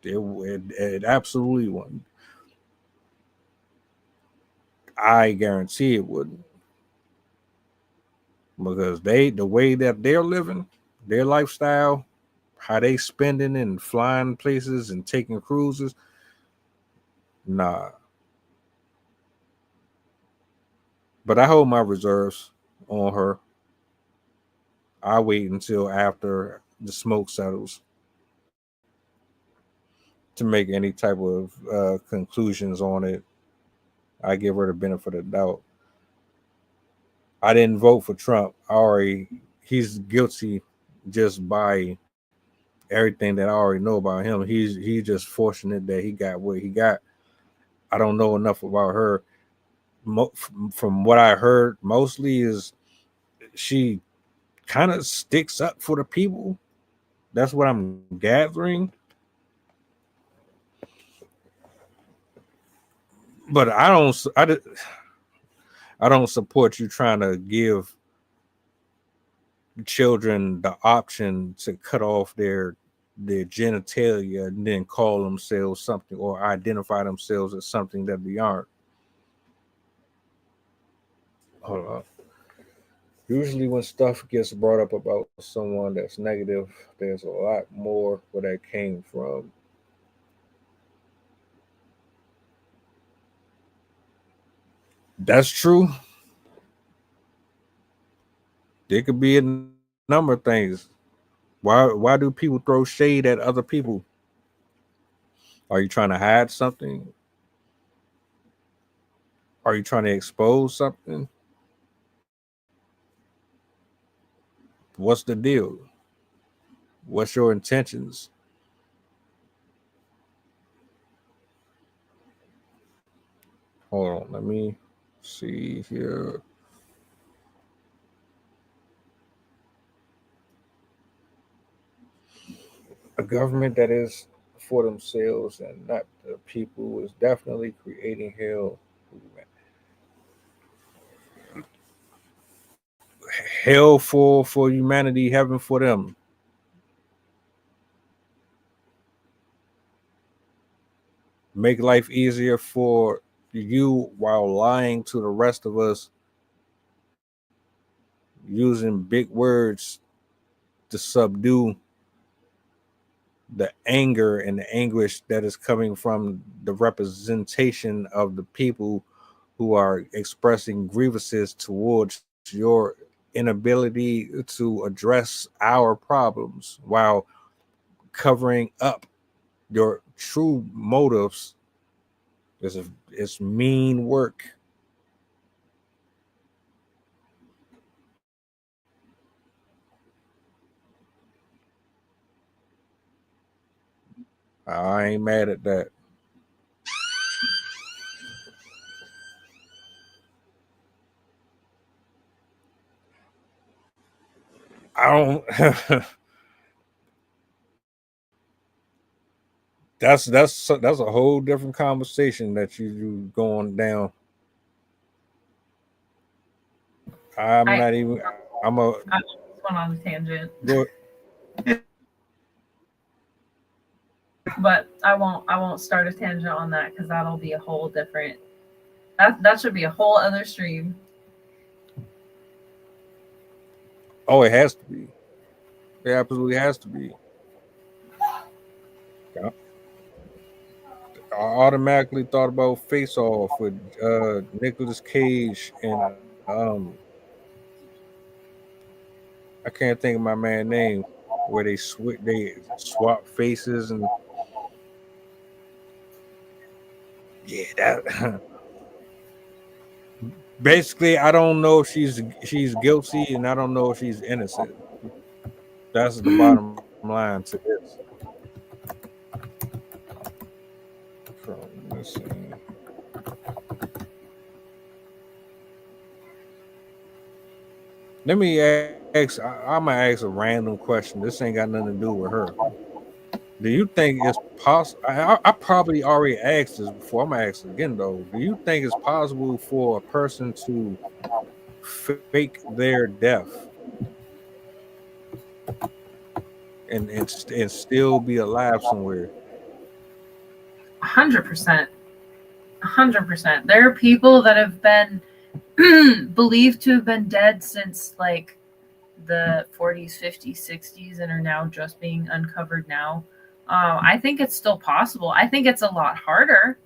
It absolutely wouldn't. I guarantee it wouldn't, because the way that they're living, their lifestyle, how they spending and flying places and taking cruises, nah. But I hold my reserves on her. I wait until after the smoke settles to make any type of conclusions on it. I give her the benefit of the doubt. I didn't vote for Trump. He's guilty just by everything that I already know about him. He's just fortunate that he got what he got. I don't know enough about her. From what I heard, mostly is she kind of sticks up for the people. That's what I'm gathering. But I don't support you trying to give children the option to cut off their genitalia and then call themselves something or identify themselves as something that they aren't. Hold on. Usually, when stuff gets brought up about someone that's negative, there's a lot more where that came from. That's true. There could be a number of things. Why do people throw shade at other people? Are you trying to hide something? Are you trying to expose something? What's the deal? What's your intentions? Hold on, let me see here. A government that is for themselves and not the people is definitely creating hell. Hell for humanity, heaven for them. Make life easier for you while lying to the rest of us, using big words to subdue the anger and the anguish that is coming from the representation of the people who are expressing grievances towards your inability to address our problems while covering up your true motives. It's mean work. I ain't mad at that. I don't. that's a whole different conversation that you going down. I'm not even. I'm a. I just went on a tangent. Go, But I won't start a tangent on that because that'll be a whole different. That should be a whole other stream. oh, it has to be. It absolutely has to be. Yeah. I automatically thought about Face Off with Nicolas Cage and I can't think of my man's name where they swap faces and yeah, that basically I don't know if she's guilty and I don't know if she's innocent. That's the bottom line to this. Let's see. Let me ask. I'm gonna ask a random question. This ain't got nothing to do with her. Do you think it's possible? I probably already asked this before. I'm gonna ask it again though. Do you think it's possible for a person to fake their death and still be alive somewhere? 100%. 100%. There are people that have been believed to have been dead since like the 40s, 50s, 60s, and are now just being uncovered now. I think it's still possible. I think it's a lot harder.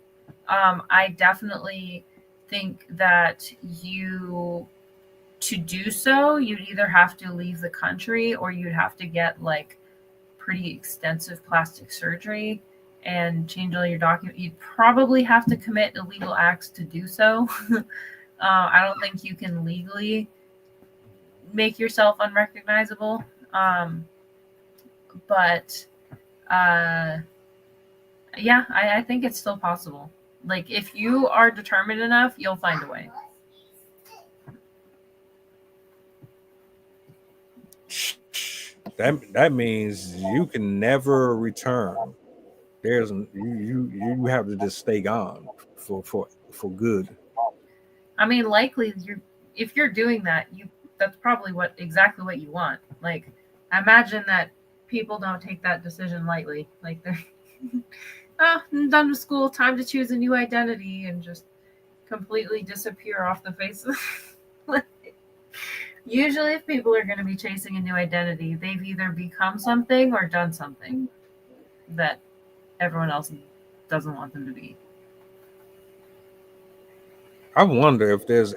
I definitely think that to do so, you'd either have to leave the country or you'd have to get like pretty extensive plastic surgery and change all your documents. You'd probably have to commit illegal acts to do so. I don't think you can legally make yourself unrecognizable. But yeah, I think it's still possible. Like if you are determined enough, you'll find a way. That means you can never return. There's you have to just stay gone for good. I mean, likely if you're doing that, that's probably exactly what you want. Like, imagine that people don't take that decision lightly. Like they're I'm done with school, time to choose a new identity and just completely disappear off the face of Usually, if people are going to be chasing a new identity, they've either become something or done something that everyone else doesn't want them to be. I wonder if there's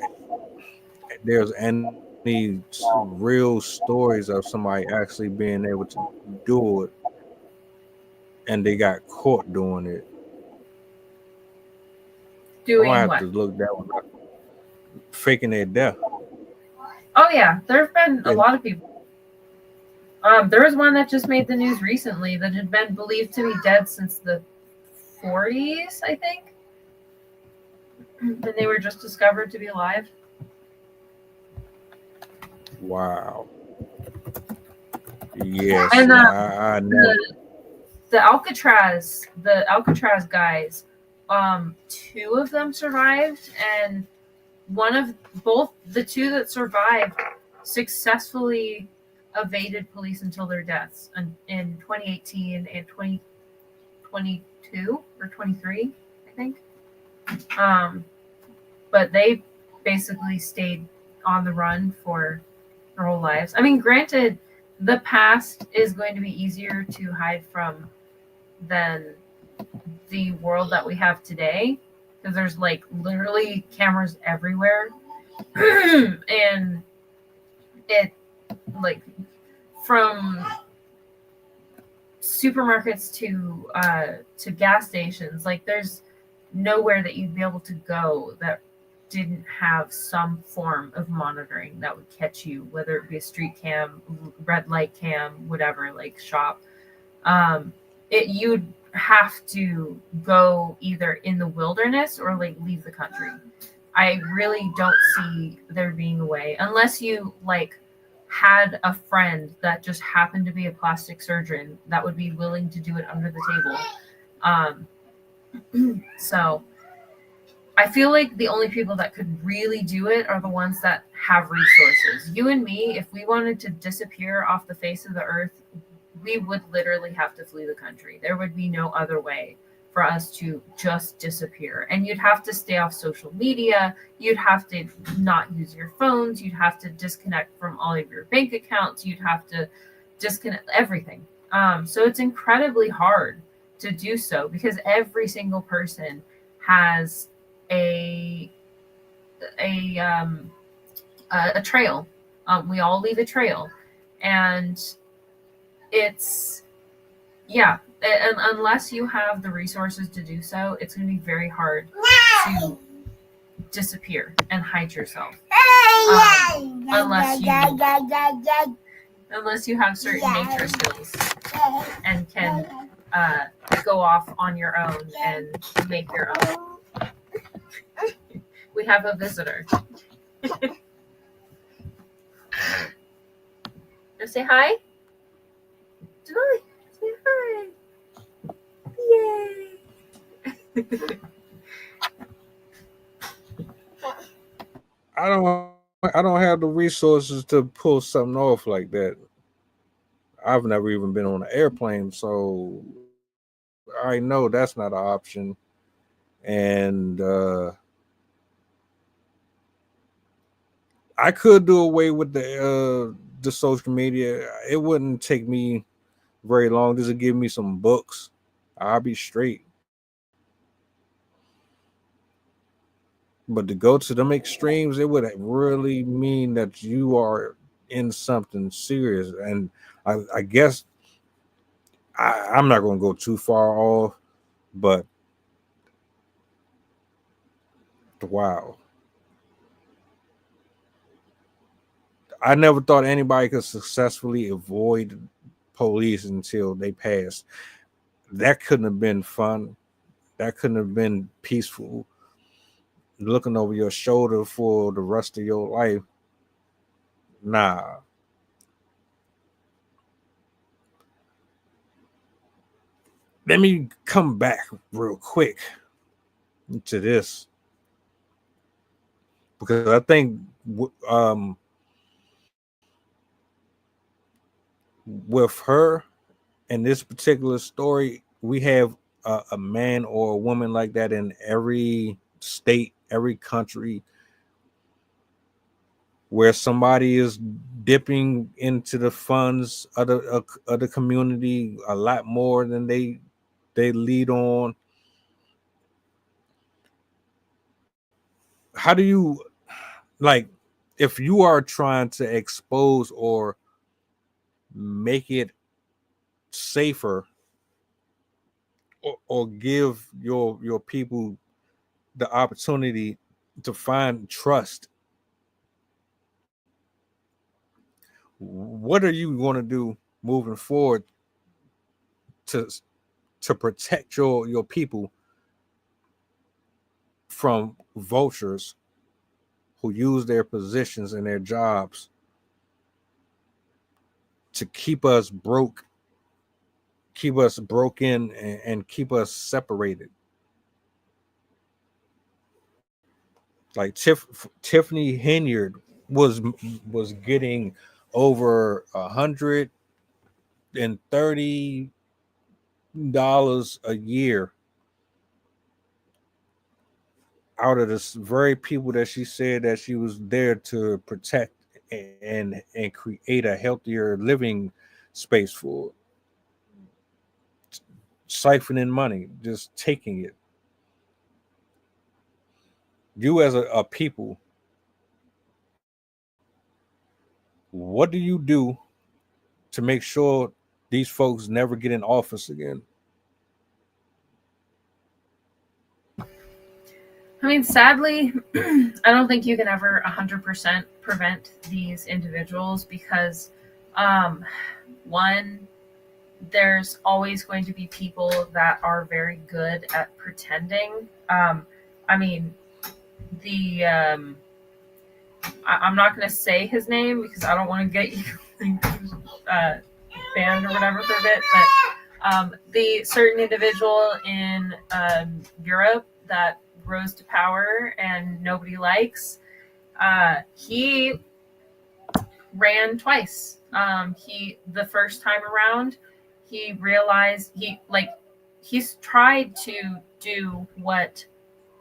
any real stories of somebody actually being able to do it and they got caught doing it. Doing I might have what? to look that one up. Faking their death. Oh yeah, there have been a lot of people. There was one that just made the news recently that had been believed to be dead since the 40s, I think. And they were just discovered to be alive. Wow. Yes. And I know. the Alcatraz guys, 2 of them survived, and the 2 that survived successfully evaded police until their deaths in 2018 and 2022 or 23, I think. But they basically stayed on the run for their whole lives. I mean, granted, the past is going to be easier to hide from than the world that we have today, because there's like literally cameras everywhere. And it, like, from supermarkets to gas stations, like, there's nowhere that you'd be able to go that didn't have some form of monitoring that would catch you, whether it be a street cam, red light cam, whatever, like shop. You'd have to go either in the wilderness or like leave the country. I really don't see there being a way, unless you like had a friend that just happened to be a plastic surgeon that would be willing to do it under the table. So I feel like the only people that could really do it are the ones that have resources. You and me, if we wanted to disappear off the face of the earth, we would literally have to flee the country. There would be no other way for us to just disappear. And you'd have to stay off social media. You'd have to not use your phones. You'd have to disconnect from all of your bank accounts. You'd have to disconnect everything. So it's incredibly hard to do so, because every single person has a trail. We all leave a trail, and it's, yeah, and unless you have the resources to do so, it's going to be very hard to disappear and hide yourself, unless you have certain nature skills and can go off on your own and make your own. We have a visitor. Say hi. Denali, say hi. Yay. I don't have the resources to pull something off like that. I've never even been on an airplane, so I know that's not an option. And I could do away with the social media. It wouldn't take me very long. Just to give me some books, I'll be straight. But to go to them extremes, it would really mean that you are in something serious. And I guess I'm not going to go too far off, but wow. I never thought anybody could successfully avoid police until they passed. That couldn't have been fun. That couldn't have been peaceful. Looking over your shoulder for the rest of your life. Nah. Let me come back real quick to this, because I think with her in this particular story, we have a man or a woman like that in every state, every country, where somebody is dipping into the funds of the community a lot more than they lead on. How do you, like, if you are trying to expose or make it safer, or give your people the opportunity to find trust, what are you going to do moving forward to protect your people from vultures who use their positions and their jobs to keep us broke, keep us broken, and keep us separated? Like Tiffany Henyard was getting over $130 a year out of the very people that she said that she was there to protect and create a healthier living space for. Siphoning money, just taking it. You as a people, what do you do to make sure these folks never get in office again? I mean, sadly, I don't think you can ever 100% prevent these individuals because, one, there's always going to be people that are very good at pretending. I mean, I'm not going to say his name because I don't want to get you banned or whatever for a bit, but the certain individual in Europe that rose to power and nobody likes, he ran twice. The first time around, he realized he's tried to do what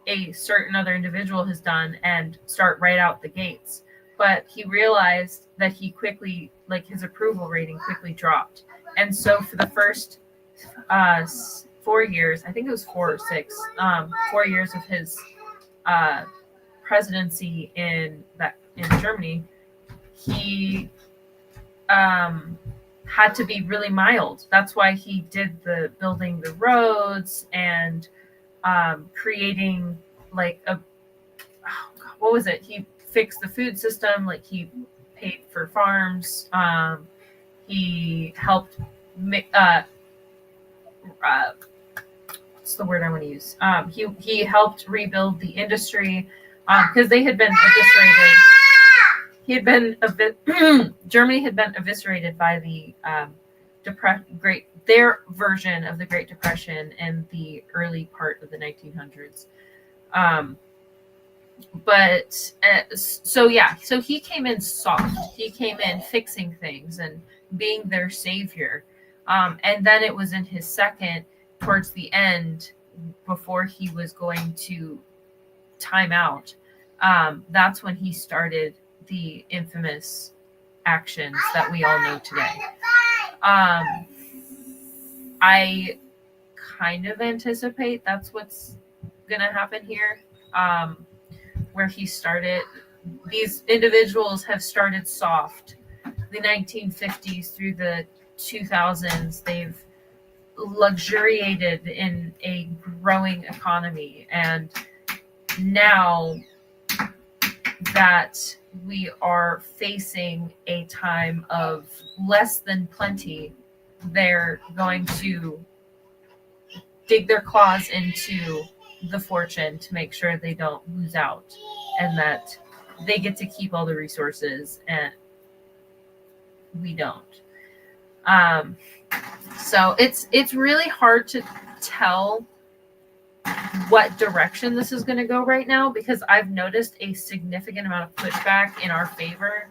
a certain other individual has done and start right out the gates, but he realized that he quickly, his approval rating quickly dropped. And so for the first 4 years, I think it was 4 or 6, 4 years of his presidency in Germany, he had to be really mild. That's why he did the building the roads and creating what was it? He fixed the food system, he paid for farms. He helped what's the word I want to use? He helped rebuild the industry because they had been eviscerated. Germany had been eviscerated by the their version of the Great Depression in the early part of the 1900s. So he came in soft. He came in fixing things and being their savior. And then it was in his second, towards the end, before he was going to time out, that's when he started the infamous actions that we all know today. I kind of anticipate that's what's going to happen here, where he started. These individuals have started soft. The 1950s through the 2000s, they've luxuriated in a growing economy. And now that we are facing a time of less than plenty, they're going to dig their claws into the fortune to make sure they don't lose out and that they get to keep all the resources and we don't. So it's really hard to tell what direction this is going to go right now, because I've noticed a significant amount of pushback in our favor,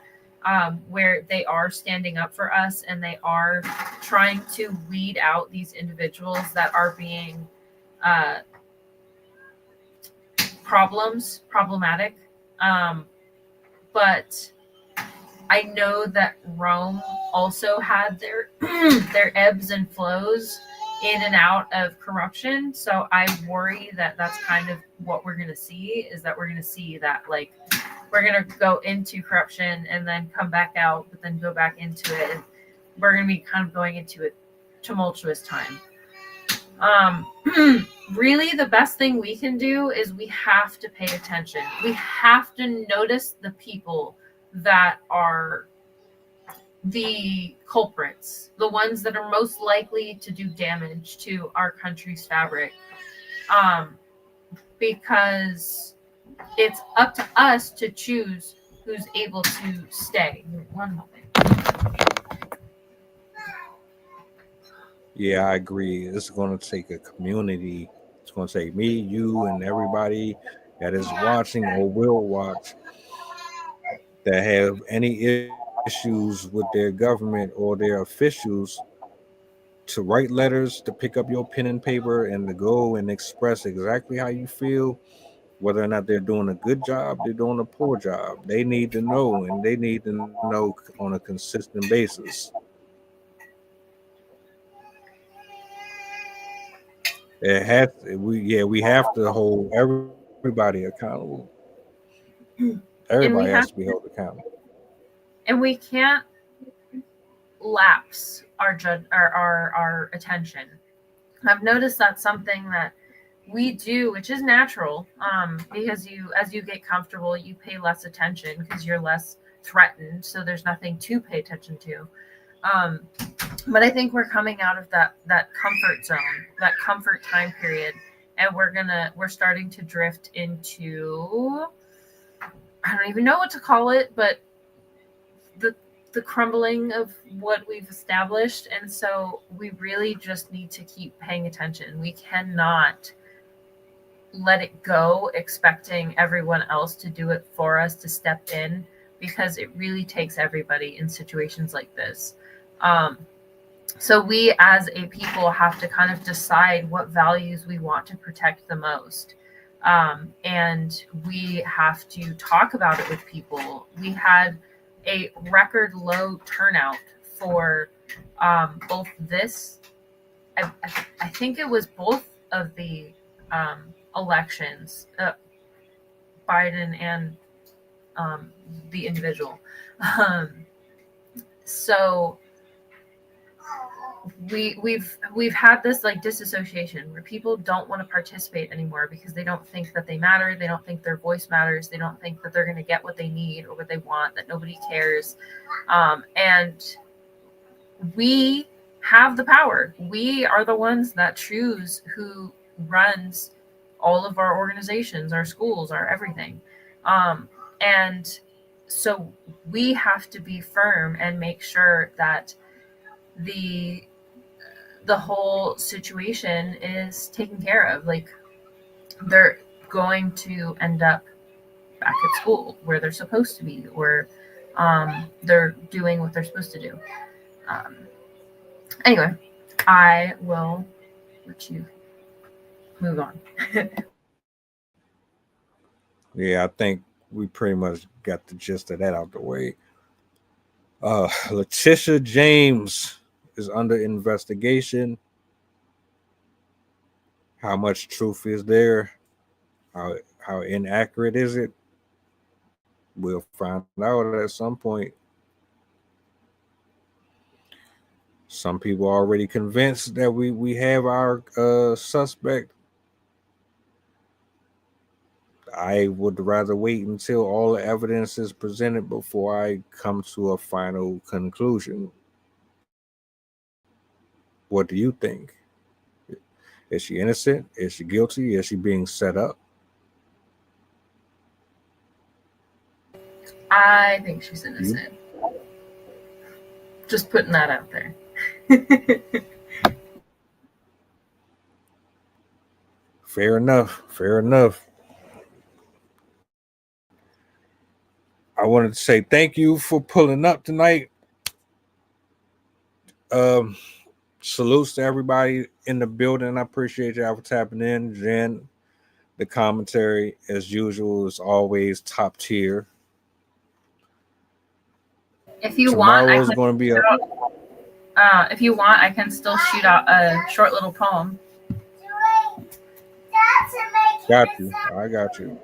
where they are standing up for us and they are trying to weed out these individuals that are being problematic. But I know that Rome also had their their ebbs and flows in and out of corruption. So I worry that that's kind of what we're going to see, is that we're going to see that, like, we're going to go into corruption and then come back out, but then go back into it. And we're going to be kind of going into a tumultuous time. Really, the best thing we can do is we have to pay attention. We have to notice the people that are the culprits, the ones that are most likely to do damage to our country's fabric, because it's up to us to choose who's able to stay. One moment. Yeah, I agree. It's going to take a community. It's going to take me, you, and everybody that is watching or will watch that have any issues with their government or their officials to write letters, to pick up your pen and paper and to go and express exactly how you feel, whether or not they're doing a good job, they're doing a poor job. They need to know, and they need to know on a consistent basis. It has we have to hold everybody accountable. Everybody has to be held accountable. And we can't lapse our attention. I've noticed that's something that we do, which is natural, because as you get comfortable, you pay less attention because you're less threatened, so there's nothing to pay attention to. But I think we're coming out of that comfort zone, that comfort time period, and we're starting to drift into, I don't even know what to call it, but the crumbling of what we've established. And so we really just need to keep paying attention. We cannot let it go expecting everyone else to do it for us, to step in, because it really takes everybody in situations like this. So we as a people have to kind of decide what values we want to protect the most. And we have to talk about it with people. We had a record low turnout for both this, I think it was both of the elections, Biden and the individual. So we've had this like disassociation where people don't want to participate anymore because they don't think that they matter. They don't think their voice matters. They don't think that they're going to get what they need or what they want, that nobody cares. And we have the power. We are the ones that choose who runs all of our organizations, our schools, our everything. And so we have to be firm and make sure that the whole situation is taken care of. Like, they're going to end up back at school where they're supposed to be, or they're doing what they're supposed to do. Anyway, I will let you move on. Yeah, I think we pretty much got the gist of that out the way. Leticia James is under investigation. How much truth is there? How inaccurate is it? We'll find out at some point. Some people are already convinced that we have our suspect. I would rather wait until all the evidence is presented before I come to a final conclusion. What do you think? Is she innocent? Is she guilty? Is she being set up? I think she's innocent. Just putting that out there. Fair enough. Fair enough. I wanted to say thank you for pulling up tonight. Salutes to everybody in the building. I appreciate y'all for tapping in. Jen, the commentary, as usual, is always top tier. If you want, I Tomorrow's can going to be a. if you want, I can still shoot out a short little poem. Got you. I got you.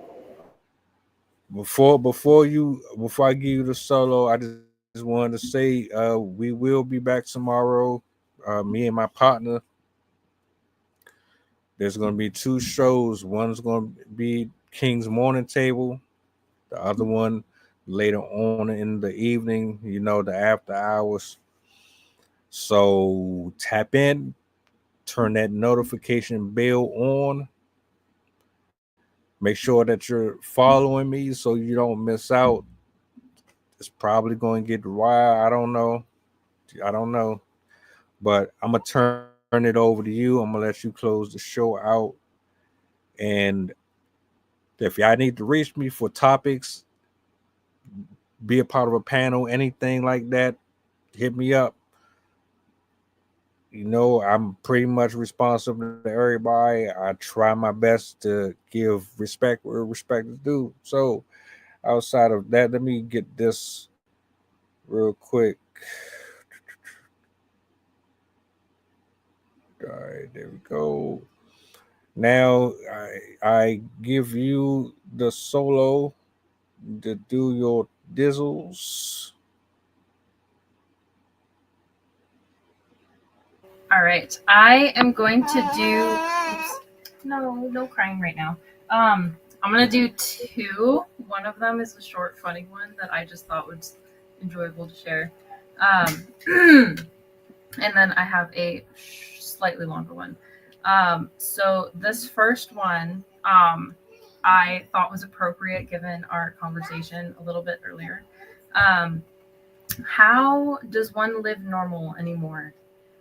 Before I give you the solo, I just wanted to say we will be back tomorrow. Me and my partner. There's going to be 2 shows. One's going to be King's Morning Table. The other one later on in the evening, the after hours. So tap in, turn that notification bell on. Make sure that you're following me so you don't miss out. It's probably going to get wild. I don't know. But I'm going to turn it over to you. I'm going to let you close the show out. And if y'all need to reach me for topics, be a part of a panel, anything like that, hit me up. I'm pretty much responsible to everybody. I try my best to give respect where respect is due. So outside of that, let me get this real quick. All right, there we go. Now I give you the solo to do your dizzles. All right, I am going to do. Oops, no crying right now. I'm gonna do 2. One of them is a short, funny one that I just thought was enjoyable to share, and then I have a slightly longer one. So this first one, I thought was appropriate given our conversation a little bit earlier. How does one live normal anymore?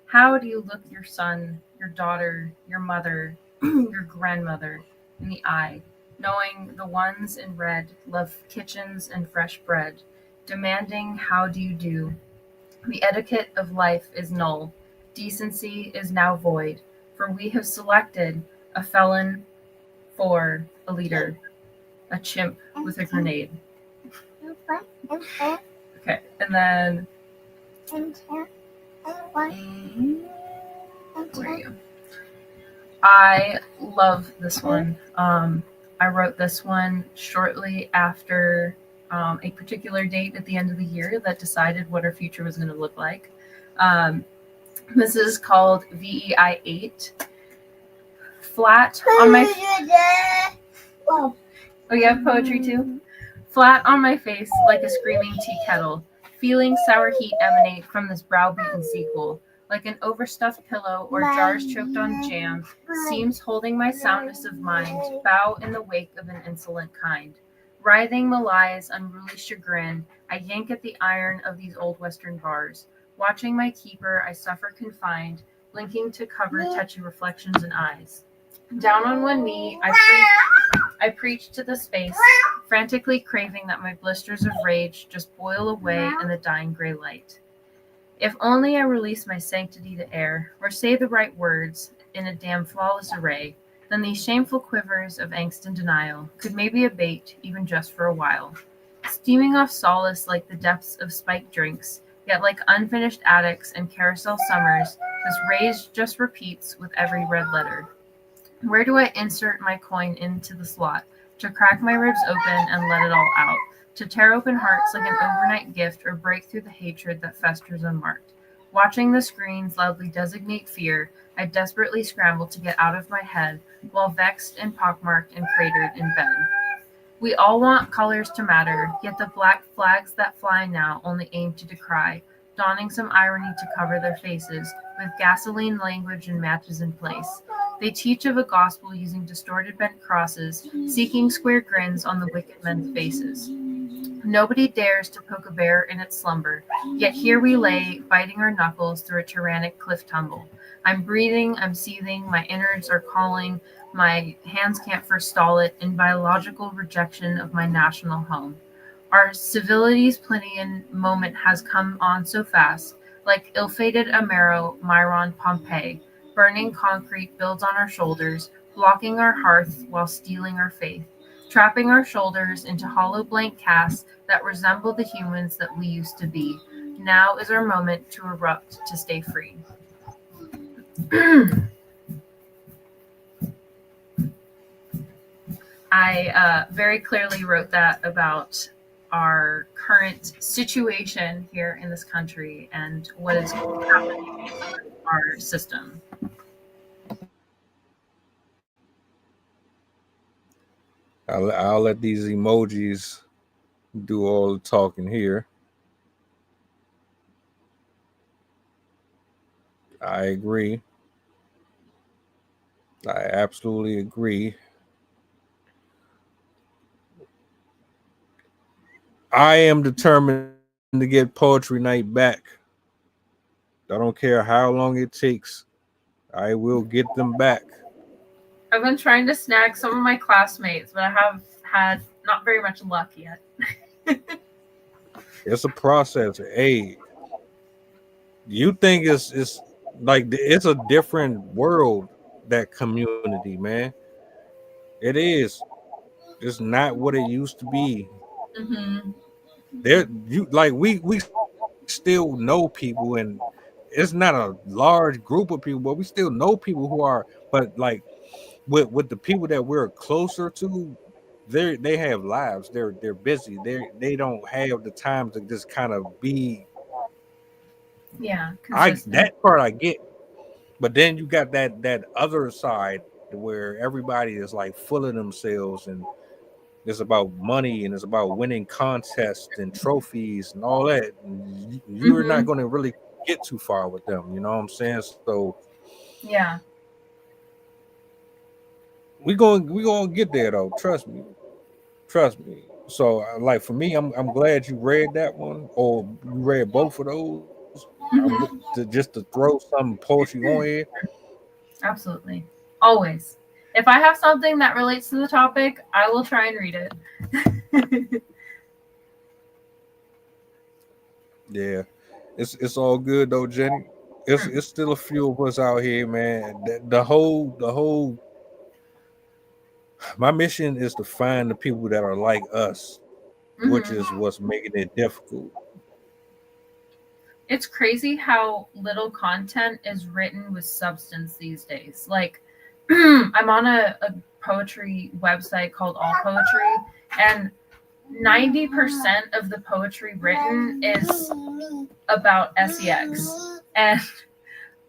How do you look your son, your daughter, your mother, your grandmother in the eye, knowing the ones in red love kitchens and fresh bread, demanding how do you do? The etiquette of life is null. Decency is now void, for we have selected a felon for a leader, a chimp with a grenade. Okay, and then where are you? I love this one. I wrote this one shortly after a particular date at the end of the year that decided what our future was going to look like. This is called VEI 8. Flat on my... Oh, you have poetry too? Flat on my face like a screaming tea kettle, feeling sour heat emanate from this browbeaten sequel. Like an overstuffed pillow or jars choked on jam, seems holding my soundness of mind, bow in the wake of an insolent kind. Writhing malice, unruly chagrin, I yank at the iron of these old western bars. Watching my keeper, I suffer confined, blinking to cover touchy reflections and eyes. Down on one knee, I preach to the space, frantically craving that my blisters of rage just boil away in the dying gray light. If only I release my sanctity to air, or say the right words in a damn flawless array, then these shameful quivers of angst and denial could maybe abate even just for a while. Steaming off solace like the depths of spiked drinks, yet like unfinished attics and carousel summers, this rage just repeats with every red letter. Where do I insert my coin into the slot, to crack my ribs open and let it all out? To tear open hearts like an overnight gift or break through the hatred that festers unmarked. Watching the screens loudly designate fear, I desperately scramble to get out of my head while vexed and pockmarked and cratered in bed. We all want colors to matter, yet the black flags that fly now only aim to decry, donning some irony to cover their faces with gasoline language and matches in place. They teach of a gospel using distorted bent crosses, seeking square grins on the wicked men's faces. Nobody dares to poke a bear in its slumber, yet here we lay, biting our knuckles through a tyrannic cliff tumble. I'm breathing, I'm seething, my innards are calling, my hands can't forestall it in biological rejection of my national home. Our civility's plebeian moment has come on so fast, like ill-fated Amero, Myron, Pompeii. Burning concrete builds on our shoulders, blocking our hearth while stealing our faith. trapping our shoulders into hollow blank casts that resemble the humans that we used to be. Now is our moment to erupt to stay free. I very clearly wrote that about our current situation here in this country and what is happening in our system. I'll let these emojis do all the talking here. I agree. I absolutely agree. I am determined to get Poetry Night back. I don't care how long it takes. I will get them back. I've been trying to snag some of my classmates, but I have had not very much luck yet. It's a process. Hey, you think it's like it's a different world, that community, man. It is. It's not what it used to be. Mm-hmm. There, you like we still know people, and it's not a large group of people, but we still know people who are. But like with the people that we're closer to, they have lives. They're busy. They don't have the time to just kind of be. Yeah, consistent. That part I get, but then you got that other side where everybody is like full of themselves, and it's about money, and it's about winning contests and trophies and all that. And you're not going to really get too far with them. You know what I'm saying? So yeah, we going to get there though. Trust me. So like for me, I'm glad you read that one, or you read both of those. Just to throw some poetry on here. Absolutely. Always. If I have something that relates to the topic, I will try and read it. Yeah. It's all good though, Jenny. It's still a few of us out here, man. The whole my mission is to find the people that are like us, which is what's making it difficult. It's crazy how little content is written with substance these days. Like, I'm on a poetry website called All Poetry, and 90% of the poetry written is about sex. And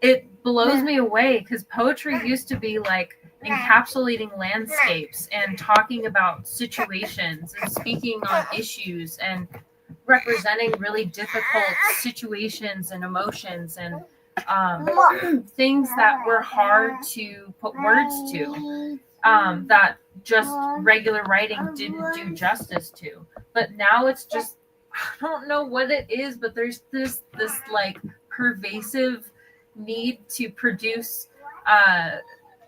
it blows me away because poetry used to be like encapsulating landscapes and talking about situations and speaking on issues and representing really difficult situations and emotions and things that were hard to put words to, that just regular writing didn't do justice to. But now it's just, I don't know what it is, but there's this like pervasive need to produce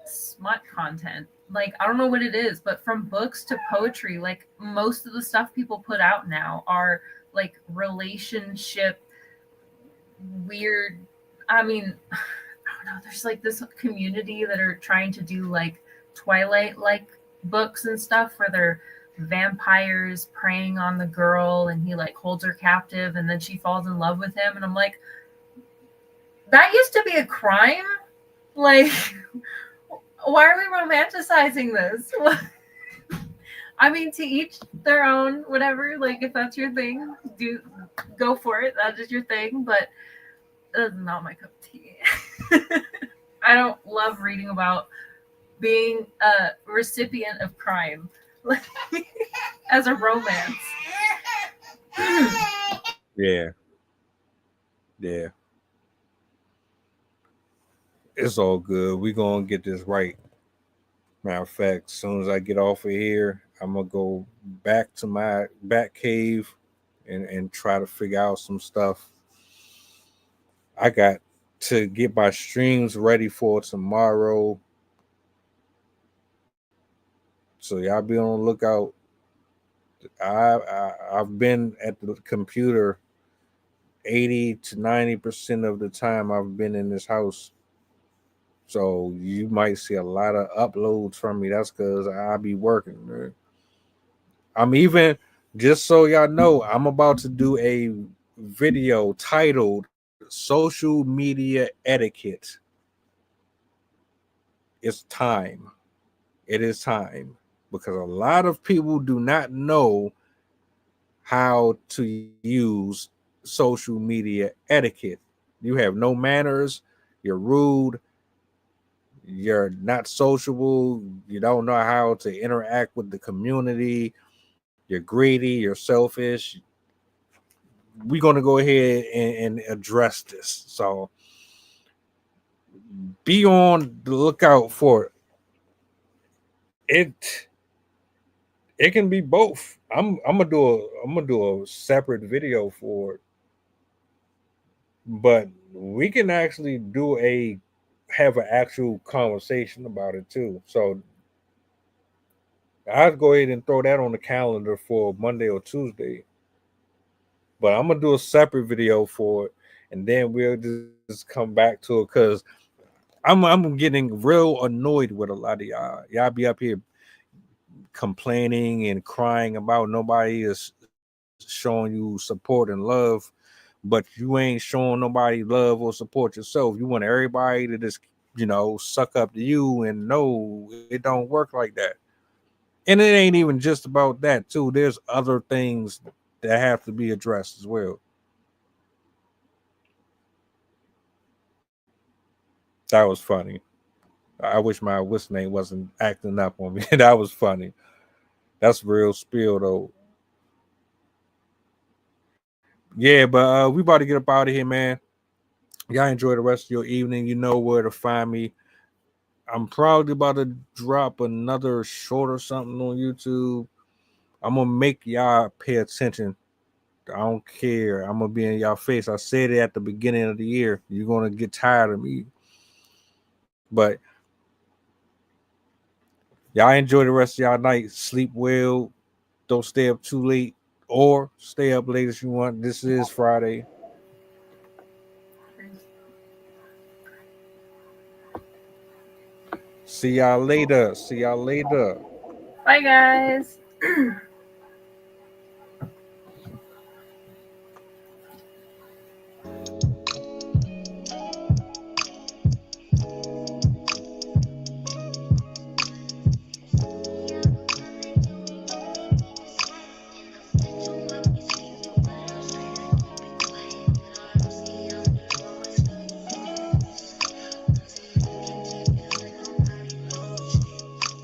smut content. Like, I don't know what it is, but from books to poetry, like most of the stuff people put out now are like relationship weird. I mean, I don't know, there's like this community that are trying to do like Twilight like books and stuff where they're vampires preying on the girl and he like holds her captive and then she falls in love with him, and I'm like, that used to be a crime. Like, why are we romanticizing this? I mean, to each their own, whatever. Like, if that's your thing, go for it. That is your thing, but that's not my cup of tea. I don't love reading about being a recipient of crime as a romance. Yeah. It's all good. We're gonna get this right. Matter of fact, as soon as I get off of here, I'm gonna go back to my back cave and try to figure out some stuff. I got to get my streams ready for tomorrow. So y'all be on the lookout. I've been at the computer 80 to 90% of the time I've been in this house. So you might see a lot of uploads from me. That's because I be working, man. I'm even, just so y'all know, I'm about to do a video titled Social Media Etiquette. It's time. It is time, because a lot of people do not know how to use social media etiquette. You have no manners, you're rude, you're not sociable, you don't know how to interact with the community, you're greedy, you're selfish. We're going to go ahead and address this. So be on the lookout for it. It can be both. I'm gonna do a separate video for it, but we can actually have an actual conversation about it too. So I'll go ahead and throw that on the calendar for Monday or Tuesday. But I'm gonna do a separate video for it, and then we'll just come back to it, because I'm getting real annoyed with a lot of y'all. Y'all be up here complaining and crying about nobody is showing you support and love, but you ain't showing nobody love or support yourself. You want everybody to just, suck up to you, and no, it don't work like that. And it ain't even just about that too. There's other things that have to be addressed as well. That was funny. I wish my what's name wasn't acting up on me. That was funny. That's real spill though. Yeah, but we about to get up out of here, man. Y'all enjoy the rest of your evening. You know where to find me. I'm probably about to drop another short or something on YouTube. I'm gonna make y'all pay attention. I don't care. I'm gonna be in y'all face. I said it at the beginning of the year. You're gonna get tired of me. But y'all enjoy the rest of y'all night. Sleep well. Don't stay up too late, or stay up late if you want. This is Friday. See y'all later. Bye, guys.